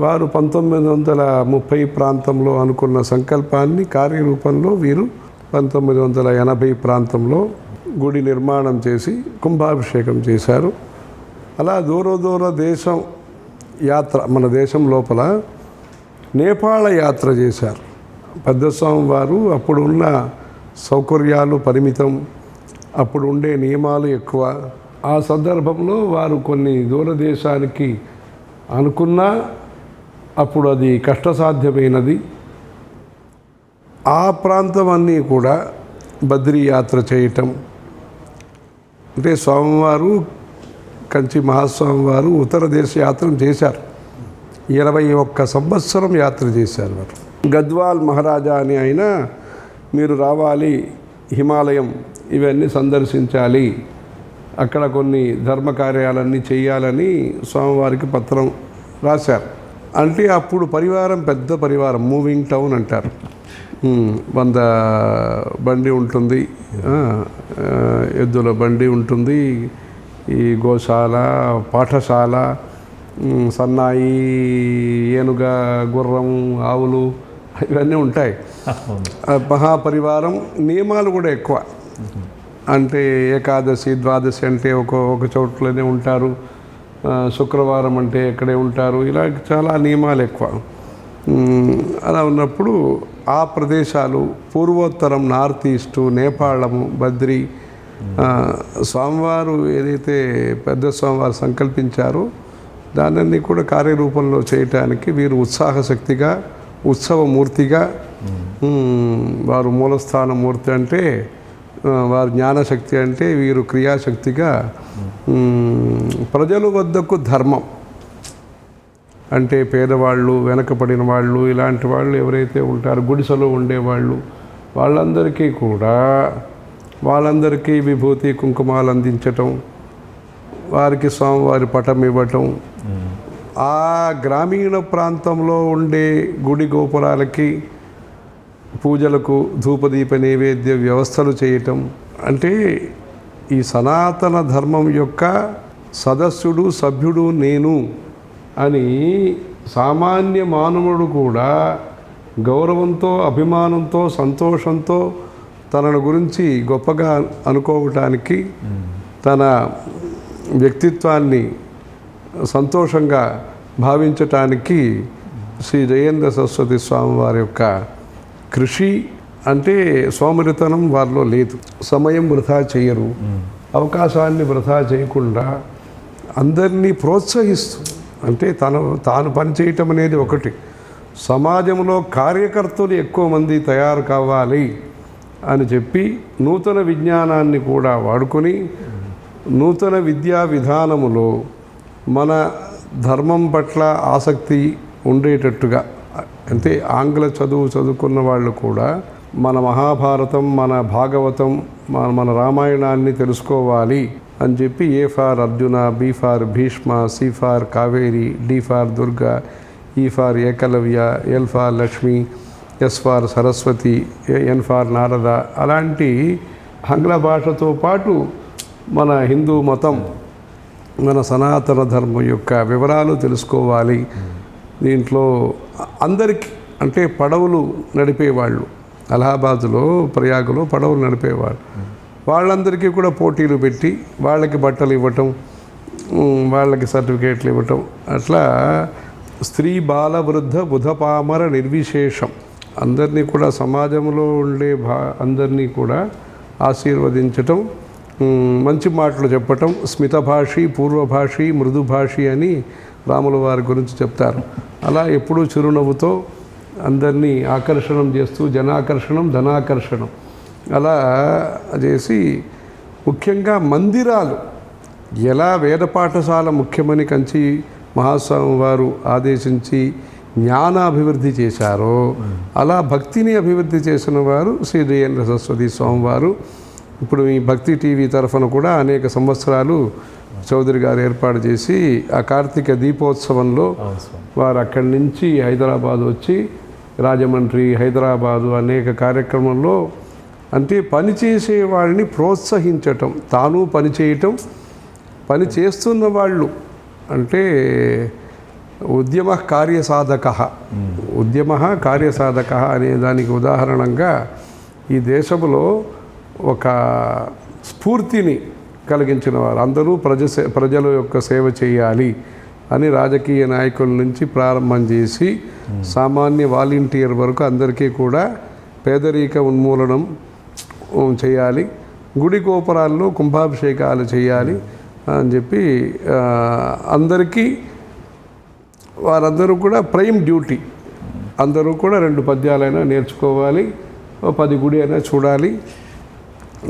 వారు 1930 ప్రాంతంలో అనుకున్న సంకల్పాన్ని కార్యరూపంలో వీరు 1980 ప్రాంతంలో గుడి నిర్మాణం చేసి కుంభాభిషేకం చేశారు. అలా దూర దేశం యాత్ర, మన దేశం లోపల నేపాళ యాత్ర చేశారు పెద్దస్వామి వారు. అప్పుడు ఉన్న సౌకర్యాలు పరిమితం, అప్పుడు ఉండే నియమాలు ఎక్కువ. ఆ సందర్భంలో వారు కొన్ని దూరదేశానికి అనుకున్నా అప్పుడు అది కష్టసాధ్యమైనది. ఆ ప్రాంతం అన్నీ కూడా బద్రీ యాత్ర చేయటం, అంటే స్వామివారు కంచి మహాస్వామి వారు ఉత్తర దేశ యాత్ర చేశారు. 21 సంవత్సరం యాత్ర చేశారు వారు. గద్వాల్ మహారాజా అని ఆయన, మీరు రావాలి, హిమాలయం ఇవన్నీ సందర్శించాలి, అక్కడ కొన్ని ధర్మకార్యాలన్నీ చేయాలని స్వామివారికి పత్రం రాశారు. అంటే అప్పుడు పరివారం పెద్ద పరివారం, మూవింగ్ టౌన్ అంటారు. 100 బండి ఉంటుంది, ఎద్దుల బండి ఉంటుంది, ఈ గోశాల, పాఠశాల, సన్నాయి, ఏనుగ, గుర్రం, ఆవులు ఇవన్నీ ఉంటాయి. మహాపరివారం. నియమాలు కూడా ఎక్కువ. అంటే ఏకాదశి, ద్వాదశి అంటే ఒక చోట్లోనే ఉంటారు, శుక్రవారం అంటే ఎక్కడే ఉంటారు, ఇలా చాలా నియమాలు ఎక్కువ. అలా ఉన్నప్పుడు ఆ ప్రదేశాలు పూర్వోత్తరం, నార్త్ ఈస్టు, నేపాళము, బద్రీ స్వామివారు ఏదైతే పెద్ద స్వామివారు సంకల్పించారో దానిని కూడా కార్యరూపంలో చేయటానికి వీరు ఉత్సాహశక్తిగా, ఉత్సవమూర్తిగా, వారు మూలస్థాన మూర్తి అంటే వారు జ్ఞానశక్తి అంటే వీరు క్రియాశక్తిగా, ప్రజల వద్దకు ధర్మం అంటే పేదవాళ్ళు, వెనకబడిన వాళ్ళు, ఇలాంటి వాళ్ళు ఎవరైతే ఉంటారో గుడిసెలో ఉండేవాళ్ళు వాళ్ళందరికీ కూడా వాళ్ళందరికీ విభూతి కుంకుమాలు అందించటం, వారికి స్వామివారి పటం ఇవ్వటం, ఆ గ్రామీణ ప్రాంతంలో ఉండే గుడి గోపురాలకి పూజలకు ధూపదీప నైవేద్య వ్యవస్థలు చేయటం అంటే ఈ సనాతన ధర్మం యొక్క సదస్యుడు, సభ్యుడు నేను అని సామాన్య మానవుడు కూడా గౌరవంతో, అభిమానంతో, సంతోషంతో తనను గురించి గొప్పగా అనుకోవటానికి, తన వ్యక్తిత్వాన్ని సంతోషంగా భావించటానికి శ్రీ జయేంద్ర సరస్వతి స్వామి వారి యొక్క కృషి అంటే సోమరితనం వారిలో లేదు. సమయం వృధా చేయరు, అవకాశాన్ని వృధా చేయకుండా అందరినీ ప్రోత్సహిస్తూ అంటే తాను పనిచేయటం అనేది ఒకటి, సమాజంలో కార్యకర్తలు ఎక్కువ మంది తయారు కావాలి అని చెప్పి నూతన విజ్ఞానాన్ని కూడా వాడుకొని నూతన విద్యా విధానములో మన ధర్మం పట్ల ఆసక్తి ఉండేటట్టుగా అంటే ఆంగ్ల చదువుకున్న వాళ్ళు కూడా మన మహాభారతం, మన భాగవతం, మన రామాయణాన్ని తెలుసుకోవాలి అని చెప్పి A for Arjuna, B for Bhishma, C for Kaveri, D for Durga, E for Ekalavya, L for Lakshmi, S for Saraswati, N for Narada అలాంటి ఆంగ్ల భాషతో పాటు మన హిందూ మతం, మన సనాతన ధర్మం యొక్క వివరాలు తెలుసుకోవాలి. దీంట్లో అందరికీ అంటే పడవలు నడిపేవాళ్ళు, అలహాబాద్లో, ప్రయాగలో పడవలు నడిపేవాళ్ళు, వాళ్ళందరికీ కూడా పోటీలు పెట్టి వాళ్ళకి బట్టలు ఇవ్వటం, వాళ్ళకి సర్టిఫికేట్లు ఇవ్వటం, అట్లా స్త్రీ బాల వృద్ధ బుధపామర నిర్విశేషం అందరినీ కూడా సమాజంలో ఉండే అందరినీ కూడా ఆశీర్వదించటం, మంచి మాటలు చెప్పటం, స్మితభాషి, పూర్వభాషి, మృదుభాషి అని రాముల వారి గురించి చెప్తారు. అలా ఎప్పుడూ చిరునవ్వుతో అందరినీ ఆకర్షణం చేస్తూ జనాకర్షణం, ధనాకర్షణం అలా చేసి ముఖ్యంగా మందిరాలు ఎలా వేద పాఠశాల ముఖ్యమని కంచి మహాస్వామి వారు ఆదేశించి జ్ఞానాభివృద్ధి చేశారో అలా భక్తిని అభివృద్ధి చేసిన వారు శ్రీ జయేంద్ర సరస్వతి స్వామివారు. ఇప్పుడు ఈ భక్తి టీవీ తరఫున కూడా అనేక సంవత్సరాలు చౌదరి గారు ఏర్పాటు చేసి ఆ కార్తీక దీపోత్సవంలో వారు అక్కడి నుంచి హైదరాబాద్ వచ్చి రాజమండ్రి, హైదరాబాదు అనేక కార్యక్రమంలో అంటే పనిచేసే వారిని ప్రోత్సహించటం, తాను పనిచేయటం, పని చేస్తున్న వాళ్ళు అంటే ఉద్యమ కార్యసాధక, ఉద్యమ కార్యసాధక అనే దానికి ఉదాహరణంగా ఈ దేశంలో ఒక స్ఫూర్తిని కలిగించిన వారు. అందరూ ప్రజల యొక్క సేవ చేయాలి అని రాజకీయ నాయకుల నుంచి ప్రారంభం చేసి సామాన్య వాలంటీర్ వరకు అందరికీ కూడా పేదరిక ఉన్మూలనం చేయాలి, గుడి గోపురాల్లో కుంభాభిషేకాలు చేయాలి అని చెప్పి అందరికీ వారందరూ కూడా ప్రైమ్ డ్యూటీ, అందరూ కూడా 2 పద్యాలైనా నేర్చుకోవాలి, 10 గుడి అయినా చూడాలి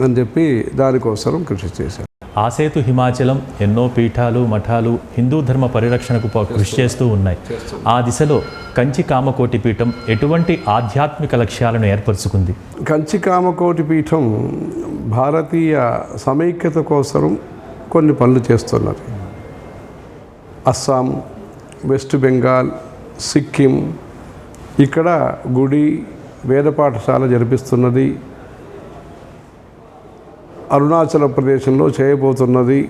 అని చెప్పి దానికోసం కృషి చేశారు. ఆసేతు హిమాచలం ఎన్నో పీఠాలు, మఠాలు హిందూ ధర్మ పరిరక్షణకు కృషి చేస్తూ ఉన్నాయి. ఆ దిశలో కంచి కామకోటి పీఠం ఎటువంటి ఆధ్యాత్మిక లక్ష్యాలను ఏర్పరచుకుంది? కంచి కామకోటి పీఠం భారతీయ సమైక్యత కోసం కొన్ని పనులు చేస్తున్నారు. అస్సాం, వెస్ట్ బెంగాల్, సిక్కిం ఇక్కడ గుడి, వేద పాఠశాల జరిపిస్తున్నది. అరుణాచల్ ప్రదేశంలో చేయబోతున్నది.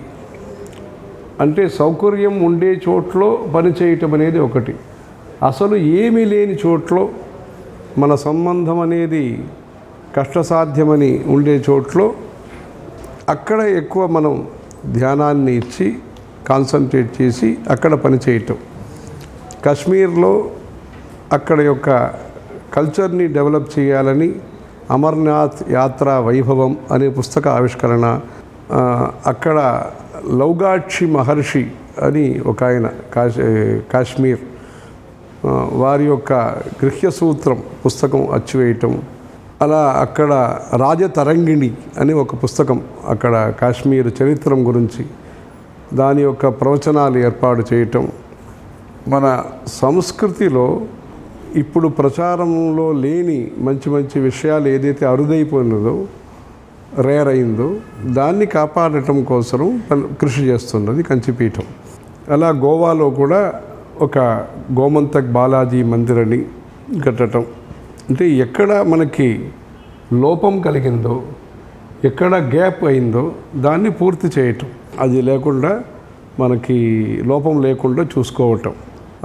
అంటే సౌకర్యం ఉండే చోట్లో పని చేయటం అనేది ఒకటి, అసలు ఏమీ లేని చోట్లో మన సంబంధం అనేది కష్టసాధ్యమని ఉండే చోట్లో అక్కడ ఎక్కువ మనం ధ్యానాన్ని ఇచ్చి కాన్సన్ట్రేట్ చేసి అక్కడ పని చేయటం. కాశ్మీర్లో అక్కడ యొక్క కల్చర్ని డెవలప్ చేయాలని అమర్నాథ్ యాత్ర వైభవం అనే పుస్తక ఆవిష్కరణ, అక్కడ లౌగాక్షి మహర్షి అని ఒక ఆయన కాశ్మీర్ వారి యొక్క గృహ్య సూత్రం పుస్తకం అచ్చువేయటం, అలా అక్కడ రాజతరంగిణి అని ఒక పుస్తకం అక్కడ కాశ్మీర్ చరిత్రం గురించి దాని యొక్క ప్రవచనాలు ఏర్పాటు చేయటం. మన సంస్కృతిలో ఇప్పుడు ప్రచారంలో లేని మంచి మంచి విషయాలు ఏదైతే అరుదైపోయినదో, రేర్ అయిందో దాన్ని కాపాడటం కోసం కృషి చేస్తున్నది కంచిపీఠం. అలా గోవాలో కూడా ఒక గోమంతక్ బాలాజీ మందిరని కట్టడం. అంటే ఎక్కడ మనకి లోపం కలిగిందో, ఎక్కడ గ్యాప్ అయిందో దాన్ని పూర్తి చేయటం, అది లేకుండా మనకి లోపం లేకుండా చూసుకోవటం.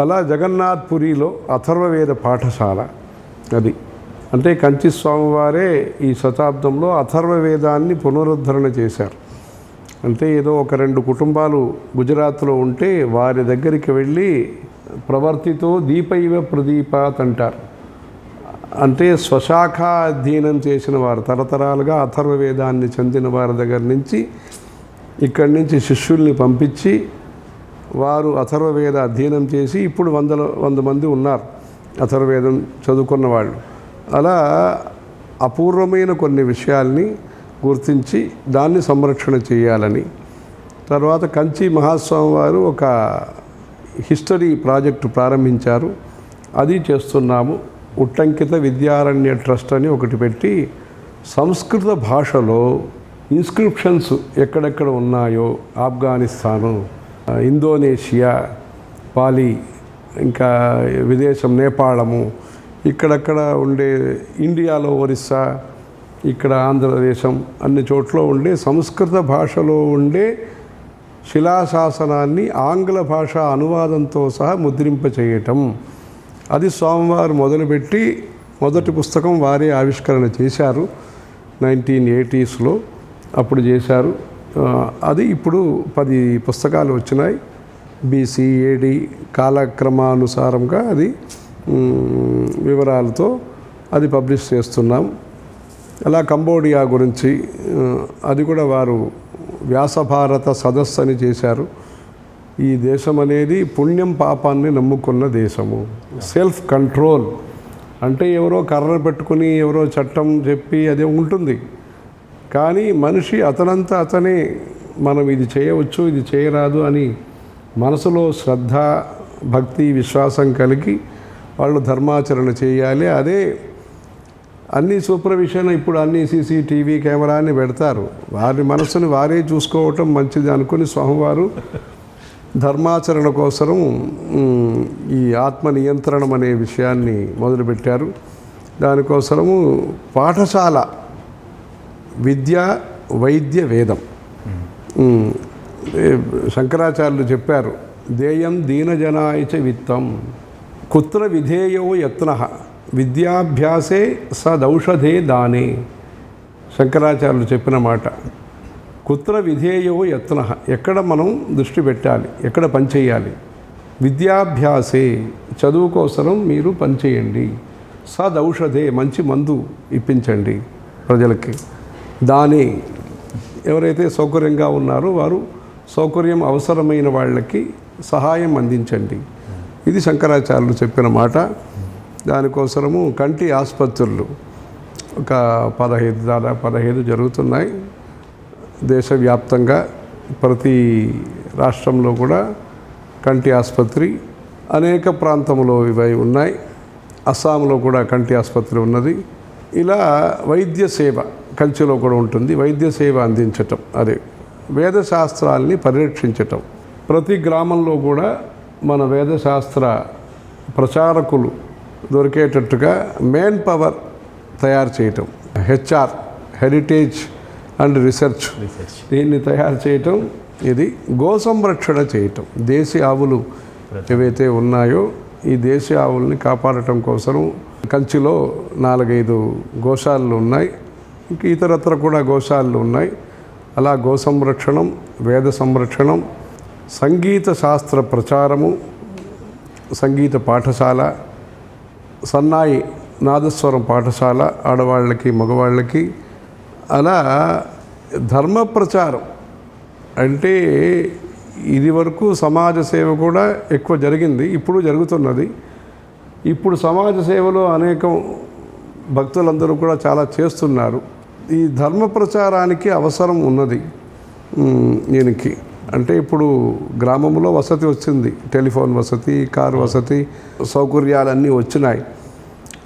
అలా జగన్నాథ్పురిలో అథర్వవేద పాఠశాల అది. అంటే కంచి స్వామివారే ఈ శతాబ్దంలో అథర్వవేదాన్ని పునరుద్ధరణ చేశారు. అంటే ఏదో ఒక 2 కుటుంబాలు గుజరాత్లో ఉంటే వారి దగ్గరికి వెళ్ళి ప్రవర్తితో దీపైవ ప్రదీపాత్ అంటారు. అంటే స్వశాఖ అధ్యయనం చేసిన వారు, తరతరాలుగా అథర్వవేదాన్ని చెందిన వారి దగ్గర నుంచి ఇక్కడి నుంచి శిష్యుల్ని పంపించి వారు అథర్వవేద అధ్యయనం చేసి ఇప్పుడు 100 మంది ఉన్నారు అథర్వవేదం చదువుకున్న వాళ్ళు. అలా అపూర్వమైన కొన్ని విషయాల్ని గుర్తించి దాన్ని సంరక్షణ చేయాలని. తర్వాత కంచి మహాస్వామి వారు ఒక హిస్టరీ ప్రాజెక్టు ప్రారంభించారు, అది చేస్తున్నాము. ఉట్టంకిత విద్యారణ్య ట్రస్ట్ అని ఒకటి పెట్టి సంస్కృత భాషలో ఇన్స్క్రిప్షన్స్ ఎక్కడెక్కడ ఉన్నాయో, ఆఫ్ఘనిస్తాను, ఇండోనేషియా, పాలి, ఇంకా విదేశం నేపాళము, ఇక్కడక్కడ ఉండే ఇండియాలో ఒరిస్సా, ఇక్కడ ఆంధ్రదేశం, అన్ని చోట్ల ఉండే సంస్కృత భాషలో ఉండే శిలాశాసనాన్ని ఆంగ్ల భాష అనువాదంతో సహా ముద్రింపచేయటం, అది స్వామివారు మొదలుపెట్టి మొదటి పుస్తకం వారే ఆవిష్కరణ చేశారు 1980s అప్పుడు చేశారు. అది ఇప్పుడు 10 పుస్తకాలు వచ్చినాయి. బీసీ ఏడి కాలక్రమానుసారంగా అది వివరాలతో అది పబ్లిష్ చేస్తున్నాం. అలా కంబోడియా గురించి అది కూడా వారు వ్యాసభారత సదస్సు అని చేశారు. ఈ దేశం అనేది పుణ్యం పాపాన్ని నమ్ముకున్న దేశము. సెల్ఫ్ కంట్రోల్ అంటే ఎవరో కర్ర పెట్టుకుని ఎవరో చట్టం చెప్పి అదే ఉంటుంది, కానీ మనిషి అతనంతా అతనే మనం ఇది చేయవచ్చు ఇది చేయరాదు అని మనసులో శ్రద్ధ, భక్తి, విశ్వాసం కలిగి వాళ్ళు ధర్మాచరణ చేయాలి. అదే అన్ని సూపర్విజన్ ఇప్పుడు అన్ని CCTV కెమెరాని పెడతారు, వారి మనసుని వారే చూసుకోవటం మంచిది అనుకుని స్వామివారు ధర్మాచరణ కోసం ఈ ఆత్మ నియంత్రణం అనే విషయాన్ని మొదలుపెట్టారు. దానికోసము పాఠశాల విద్య, వైద్య, వేదం. శంకరాచార్యులు చెప్పారు, దేయం దీనజనాయచ విత్తం కుత్ర విధేయో యత్నః విద్యాభ్యాసే సదౌషధే దానే. శంకరాచార్యులు చెప్పిన మాట. కుత్ర విధేయో యత్నః, ఎక్కడ మనం దృష్టి పెట్టాలి, ఎక్కడ పనిచేయాలి. విద్యాభ్యాసే, చదువు కోసం మీరు పనిచేయండి. సదౌషధే, మంచి మందు ఇప్పించండి ప్రజలకి. దాని ఎవరైతే సౌకర్యంగా ఉన్నారో వారు సౌకర్యం అవసరమైన వాళ్ళకి సహాయం అందించండి. ఇది శంకరాచార్యులు చెప్పిన మాట. దానికోసము కంటి ఆసుపత్రులు ఒక 15 జరుగుతున్నాయి దేశవ్యాప్తంగా. ప్రతి రాష్ట్రంలో కూడా కంటి ఆసుపత్రి అనేక ప్రాంతంలో ఇవి ఉన్నాయి. అస్సాంలో కూడా కంటి ఆసుపత్రి ఉన్నది. ఇలా వైద్య సేవ కంచిలో కూడా ఉంటుంది. వైద్య సేవ అందించటం, అదే వేదశాస్త్రాల్ని పరిరక్షించటం. ప్రతి గ్రామంలో కూడా మన వేదశాస్త్ర ప్రచారకులు దొరికేటట్టుగా మెయిన్ పవర్ తయారు చేయటం, HR హెరిటేజ్ అండ్ రీసెర్చ్ దీన్ని తయారు చేయటం. ఇది గో సంరక్షణ చేయటం. దేశీ ఆవులు ఏవైతే ఉన్నాయో ఈ దేశీ ఆవుల్ని కాపాడటం కోసం కంచిలో 4-5 గోశాలలు ఉన్నాయి. ఇంక ఇతరత్ర కూడా గోశాలలు ఉన్నాయి. అలా గో సంరక్షణం, వేద సంరక్షణం, సంగీత శాస్త్ర ప్రచారము, సంగీత పాఠశాల, సన్నాయి నాదస్వరం పాఠశాల ఆడవాళ్ళకి మగవాళ్ళకి. అలా ధర్మ ప్రచారం అంటే ఇది వరకు సమాజ సేవ కూడా ఎక్కువ జరిగింది, ఇప్పుడు జరుగుతున్నది. ఇప్పుడు సమాజ సేవలో అనేకం భక్తులందరూ కూడా చాలా చేస్తున్నారు. ఈ ధర్మ ప్రచారానికి అవసరం ఉన్నది దీనికి. అంటే ఇప్పుడు గ్రామంలో వసతి వచ్చింది, టెలిఫోన్ వసతి, కారు వసతి, సౌకర్యాలన్నీ వచ్చినాయి.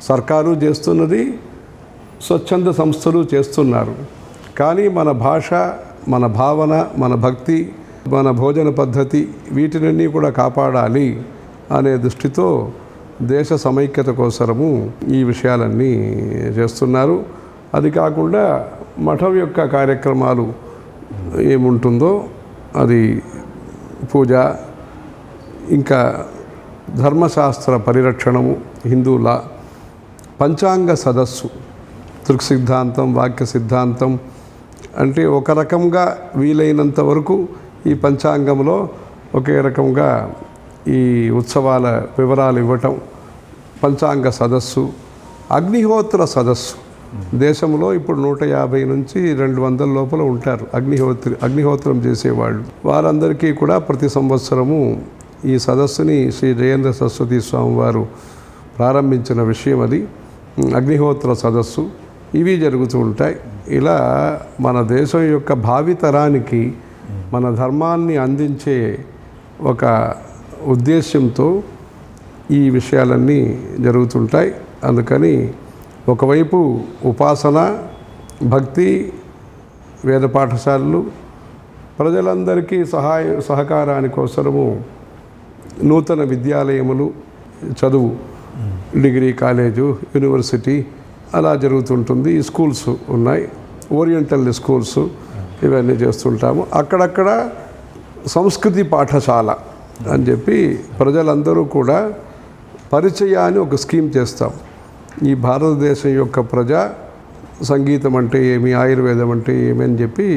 సర్కారు చేస్తున్నది, స్వచ్ఛంద సంస్థలు చేస్తున్నారు. కానీ మన భాష, మన భావన, మన భక్తి, మన భోజన పద్ధతి వీటినన్నీ కూడా కాపాడాలి అనే దృష్టితో దేశ సమైక్యత కోసరము ఈ విషయాలన్నీ చేస్తున్నారు. అది కాకుండా మఠం యొక్క కార్యక్రమాలు ఏముంటుందో అది పూజ, ఇంకా ధర్మశాస్త్ర పరిరక్షణము, హిందువుల పంచాంగ సదస్సు, దృక్ సిద్ధాంతం, వాక్య సిద్ధాంతం అంటే ఒక రకంగా వీలైనంత వరకు ఈ పంచాంగంలో ఒకే రకంగా ఈ ఉత్సవాల వివరాలు ఇవ్వటం, పంచాంగ సదస్సు, అగ్నిహోత్ర సదస్సు. దేశంలో ఇప్పుడు 150 నుంచి 200 లోపల ఉంటారు అగ్నిహోత్రం చేసేవాళ్ళు. వారందరికీ కూడా ప్రతి సంవత్సరము ఈ సదస్సుని శ్రీ జయేంద్ర సరస్వతి స్వామి వారు ప్రారంభించిన విషయం అది. అగ్నిహోత్ర సదస్సు ఇవి జరుగుతూ ఉంటాయి. ఇలా మన దేశం యొక్క భావితరానికి మన ధర్మాన్ని అందించే ఒక ఉద్దేశ్యంతో ఈ విషయాలన్నీ జరుగుతుంటాయి. అందుకని ఒకవైపు ఉపాసన, భక్తి, వేద పాఠశాలలు, ప్రజలందరికీ సహకారాని కోసము నూతన విద్యాలయములు, చదువు, డిగ్రీ కాలేజు, యూనివర్సిటీ అలా జరుగుతుంటుంది. స్కూల్స్ ఉన్నాయి, ఓరియంటల్ స్కూల్స్, ఇవన్నీ చేస్తుంటాము. అక్కడక్కడ సంస్కృతి పాఠశాల అని చెప్పి ప్రజలందరూ కూడా పరిచయాన్ని ఒక స్కీమ్ చేస్తాం. ఈ భారతదేశం యొక్క ప్రజా సంగీతం అంటే ఏమి, ఆయుర్వేదం అంటే ఏమి అని చెప్పి,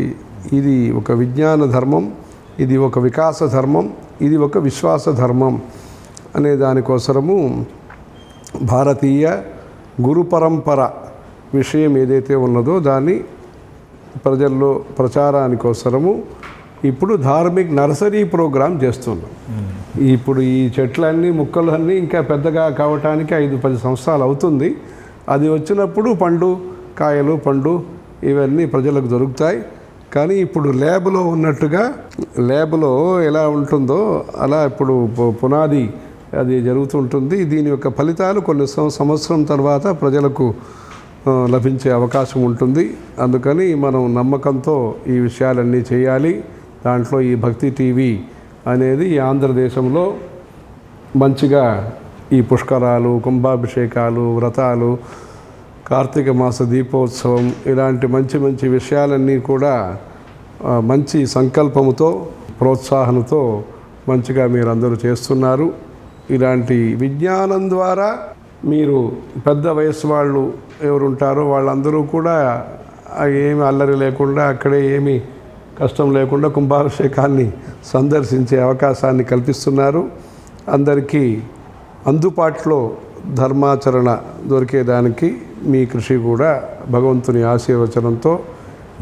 ఇది ఒక విజ్ఞాన ధర్మం, ఇది ఒక వికాస ధర్మం, ఇది ఒక విశ్వాస ధర్మం అనే దానికోసము భారతీయ గురు పరంపర విషయం ఏదైతే ఉన్నదో దాన్ని ప్రజల్లో ప్రచారానికోసరము ఇప్పుడు ధార్మిక్ నర్సరీ ప్రోగ్రాం చేస్తున్నాం. ఇప్పుడు ఈ చెట్లన్నీ, ముక్కలన్నీ ఇంకా పెద్దగా కావటానికి 5-10 సంవత్సరాలు అవుతుంది. అది వచ్చినప్పుడు కాయలు, పండు ఇవన్నీ ప్రజలకు దొరుకుతాయి. కానీ ఇప్పుడు ల్యాబ్లో ఉన్నట్టుగా, ల్యాబ్లో ఎలా ఉంటుందో అలా ఇప్పుడు పునాది అది జరుగుతుంటుంది. దీని యొక్క ఫలితాలు కొన్ని సంవత్సరం తర్వాత ప్రజలకు లభించే అవకాశం ఉంటుంది. అందుకని మనం నమ్మకంతో ఈ విషయాలన్నీ చేయాలి. దాంట్లో ఈ భక్తి టీవీ అనేది ఆంధ్రదేశంలో మంచిగా ఈ పుష్కరాలు, కుంభాభిషేకాలు, వ్రతాలు, కార్తీక మాస దీపోత్సవం ఇలాంటి మంచి మంచి విషయాలన్నీ కూడా మంచి సంకల్పముతో, ప్రోత్సాహంతో మంచిగా మీరందరూ చేస్తున్నారు. ఇలాంటి విజ్ఞానం ద్వారా మీరు పెద్ద వయసు వాళ్ళు ఎవరుంటారో వాళ్ళందరూ కూడా ఏమి అల్లరి లేకుండా, అక్కడే ఏమి కష్టం లేకుండా కుంభాభిషేకాన్ని సందర్శించే అవకాశాన్ని కల్పిస్తున్నారు. అందరికీ అందుబాటులో ధర్మాచరణ దొరికేదానికి మీ కృషి కూడా భగవంతుని ఆశీర్వచనంతో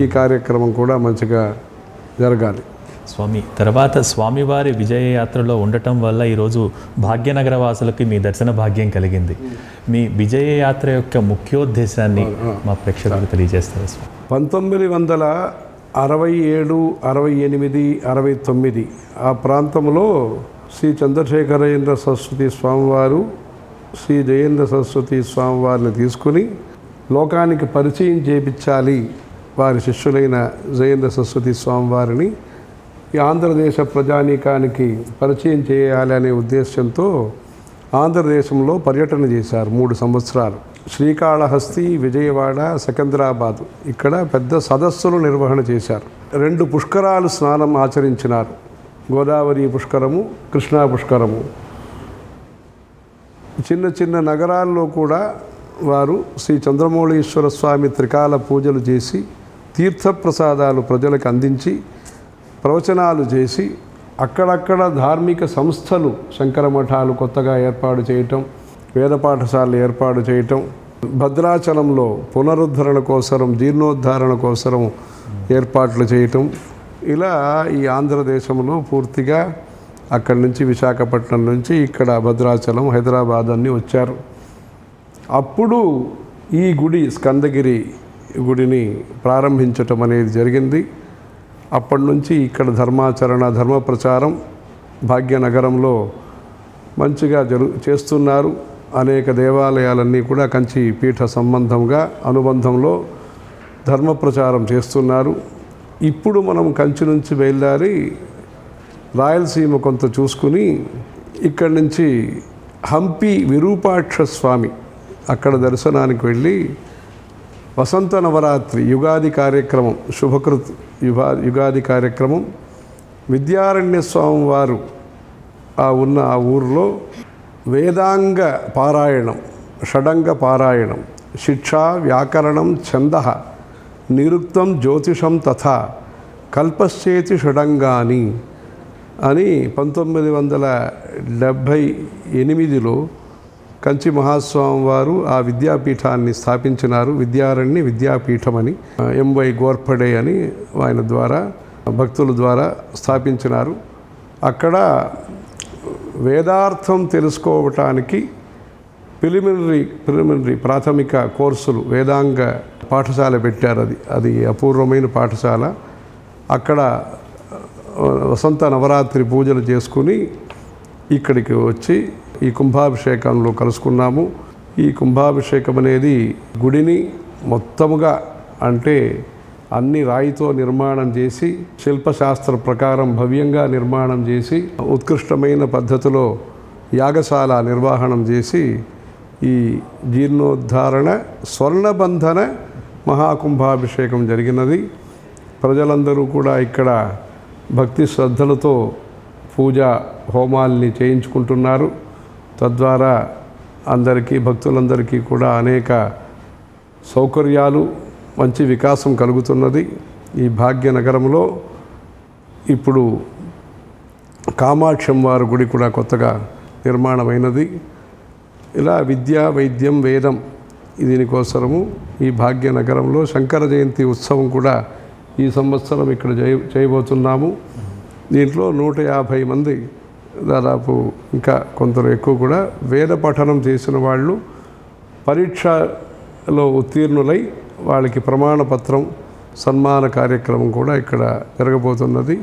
ఈ కార్యక్రమం కూడా మంచిగా జరగాలి. స్వామి, తర్వాత స్వామివారి విజయయాత్రలో ఉండటం వల్ల ఈరోజు భాగ్యనగర వాసులకి మీ దర్శన భాగ్యం కలిగింది. మీ విజయయాత్ర యొక్క ముఖ్యోద్దేశాన్ని మా ప్రేక్షకులకు తెలియజేస్తారు స్వామి. 1967, 68, 69 ఆ ప్రాంతంలో శ్రీ చంద్రశేఖరేంద్ర సరస్వతి స్వామివారు శ్రీ జయేంద్ర సరస్వతి స్వామివారిని తీసుకుని లోకానికి పరిచయం చేయించాలి, వారి శిష్యులైన జయేంద్ర సరస్వతి స్వామివారిని ఈ ఆంధ్రదేశ ప్రజానీకానికి పరిచయం చేయాలి అనే ఉద్దేశంతో ఆంధ్రదేశంలో పర్యటన చేశారు 3 సంవత్సరాలు. శ్రీకాళహస్తి, విజయవాడ, సికింద్రాబాద్ ఇక్కడ పెద్ద సదస్సులు నిర్వహణ చేశారు. 2 పుష్కరాలు స్నానం ఆచరించినారు. గోదావరి పుష్కరము, కృష్ణా పుష్కరము. చిన్న చిన్న నగరాల్లో కూడా వారు శ్రీ చంద్రమౌళీశ్వర స్వామి త్రికాల పూజలు చేసి, తీర్థప్రసాదాలు ప్రజలకు అందించి, ప్రవచనాలు చేసి, అక్కడక్కడ ధార్మిక సంస్థలు, శంకర మఠాలు కొత్తగా ఏర్పాటు చేయటం, వేద పాఠశాలలు ఏర్పాటు చేయటం, భద్రాచలంలో పునరుద్ధరణ కోసరం, జీర్ణోద్ధారణ కోసరం ఏర్పాట్లు చేయటం, ఇలా ఈ ఆంధ్రదేశంలో పూర్తిగా అక్కడి నుంచి విశాఖపట్నం నుంచి ఇక్కడ భద్రాచలం, హైదరాబాద్ అన్నీ వచ్చారు. అప్పుడు ఈ గుడి స్కందగిరి గుడిని ప్రారంభించటం అనేది జరిగింది. అప్పటి నుంచి ఇక్కడ ధర్మాచరణ, ధర్మ ప్రచారం భాగ్యనగరంలో మంచిగా చేస్తున్నారు. అనేక దేవాలయాలన్నీ కూడా కంచి పీఠ సంబంధంగా అనుబంధంలో ధర్మ ప్రచారం చేస్తున్నారు. ఇప్పుడు మనం కంచి నుంచి బయలుదేరి రాయలసీమ కొంత చూసుకుని ఇక్కడి నుంచి హంపి విరూపాక్ష స్వామి అక్కడ దర్శనానికి వెళ్ళి వసంత నవరాత్రి యుగాది కార్యక్రమం, శుభకృత్ యుగాది కార్యక్రమం, విద్యారణ్య స్వామి వారు ఉన్న ఆ ఊరిలో వేదాంగ పారాయణం, షడంగ పారాయణం, శిక్షా వ్యాకరణం ఛందః నిరుక్తం జ్యోతిషం తథా కల్పశ్చేతి షడంగాని అని 1978లో కంచి మహాస్వామి వారు ఆ విద్యాపీఠాన్ని స్థాపించినారు. విద్యారణ్య విద్యాపీఠం అని ఎంవై గోర్పడే అని ఆయన ద్వారా భక్తుల ద్వారా స్థాపించినారు. అక్కడ వేదార్థం తెలుసుకోవటానికి ప్రిలిమినరీ ప్రాథమిక కోర్సులు వేదాంగ పాఠశాల పెట్టారు. అది అపూర్వమైన పాఠశాల. అక్కడ వసంత నవరాత్రి పూజలు చేసుకుని ఇక్కడికి వచ్చి ఈ కుంభాభిషేకంలో కలుసుకున్నాము. ఈ కుంభాభిషేకం అనేది గుడిని మొత్తముగా అంటే అన్ని రాయితో నిర్మాణం చేసి శిల్పశాస్త్ర ప్రకారం భవ్యంగా నిర్మాణం చేసి ఉత్కృష్టమైన పద్ధతిలో యాగశాల నిర్వహణం చేసి ఈ జీర్ణోద్ధారణ స్వర్ణబంధన మహాకుంభాభిషేకం జరిగినది. ప్రజలందరూ కూడా ఇక్కడ భక్తి శ్రద్ధలతో పూజా హోమాల్ని చేయించుకుంటున్నారు. తద్వారా అందరికీ భక్తులందరికీ కూడా అనేక సౌకర్యాలు, మంచి వికాసం కలుగుతున్నది. ఈ భాగ్యనగరంలో ఇప్పుడు కామాక్షం వారి గుడి కూడా కొత్తగా నిర్మాణమైనది. ఇలా విద్య, వైద్యం, వేదం దీనికోసరము ఈ భాగ్యనగరంలో శంకర జయంతి ఉత్సవం కూడా ఈ సంవత్సరం ఇక్కడ చేయబోతున్నాము. దీంట్లో 150 మంది దాదాపు ఇంకా కొందరు ఎక్కువ కూడా వేద పఠనం చేసిన వాళ్ళు పరీక్షలో ఉత్తీర్ణులై వాళ్ళకి ప్రమాణపత్రం, సన్మాన కార్యక్రమం కూడా ఇక్కడ జరగబోతున్నది.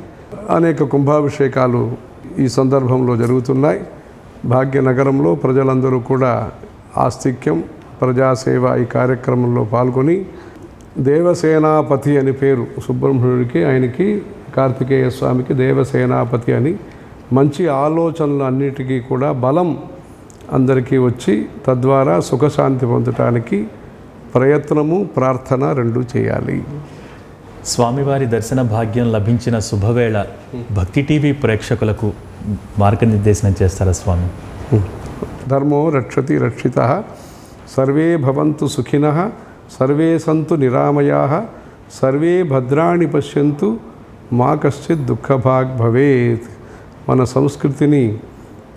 అనేక కుంభాభిషేకాలు ఈ సందర్భంలో జరుగుతున్నాయి. భాగ్యనగరంలో ప్రజలందరూ కూడా ఆస్తిక్యం, ప్రజాసేవ ఈ కార్యక్రమంలో పాల్గొని దేవసేనాపతి అని పేరు సుబ్రహ్మణ్యుడికి, ఆయనకి కార్తికేయ స్వామికి దేవసేనాపతి అని మంచి ఆలోచనలు అన్నిటికీ కూడా బలం అందరికీ వచ్చి తద్వారా సుఖశాంతి పొందటానికి ప్రయత్నము, ప్రార్థన రెండూ చేయాలి. స్వామివారి దర్శన భాగ్యం లభించిన శుభవేళ భక్తి టీవీ ప్రేక్షకులకు మార్గనిర్దేశనం చేస్తారా స్వామి? ధర్మో రక్షతి రక్షితః, సర్వే భవంతు సుఖినః, సర్వే సంతు నిరామయాః, సర్వే భద్రాణి పశ్యంతు, మా కశ్చిత్ దుఃఖభాగ్ భవేత్. మన సంస్కృతిని,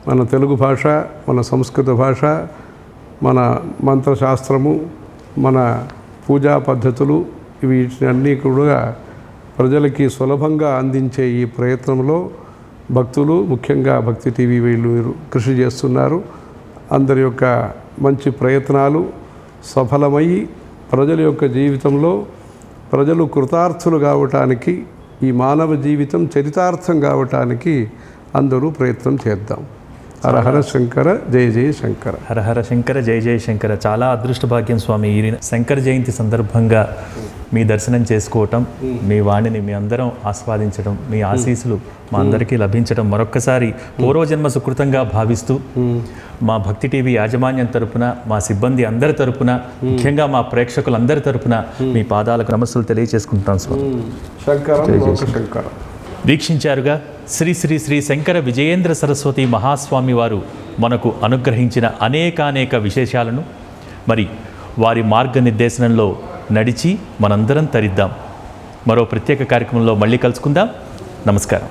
మన తెలుగు భాష, మన సంస్కృత భాష, మన మంత్రశాస్త్రము, మన పూజా పద్ధతులు వీటిని కూడా ప్రజలకి సులభంగా అందించే ఈ ప్రయత్నంలో భక్తులు, ముఖ్యంగా భక్తి టీవీ వీళ్ళు కృషి చేస్తున్నారు. అందరి యొక్క మంచి ప్రయత్నాలు సఫలమయ్యి ప్రజల యొక్క జీవితంలో ప్రజలు కృతార్థులు కావటానికి, ఈ మానవ జీవితం చరితార్థం కావటానికి అందరూ ప్రయత్నం చేద్దాం. హరహర శంకర, జయ జయ శంకర. హరహర శంకర, జయ జయ శంకర. చాలా అదృష్ట భాగ్యం స్వామి. ఈ శంకర జయంతి సందర్భంగా మీ దర్శనం చేసుకోవటం, మీ వాణిని మీ అందరం ఆస్వాదించడం, మీ ఆశీస్సులు మా అందరికీ లభించడం మరొక్కసారి పూర్వజన్మ సుకృతంగా భావిస్తూ మా భక్తి టీవీ యాజమాన్యం తరపున, మా సిబ్బంది అందరి తరపున, ముఖ్యంగా మా ప్రేక్షకులందరి తరపున మీ పాదాలకు నమస్సులు తెలియజేసుకుంటాం స్వామి. శంకర. వీక్షించారుగా శ్రీ శ్రీ శ్రీ శంకర విజయేంద్ర సరస్వతి మహాస్వామి వారు మనకు అనుగ్రహించిన అనేకానేక విశేషాలను, మరి వారి మార్గనిర్దేశనంలో నడిచి మనందరం తరిద్దాం. మరో ప్రత్యేక కార్యక్రమంలో మళ్ళీ కలుసుకుందాం. నమస్కారం.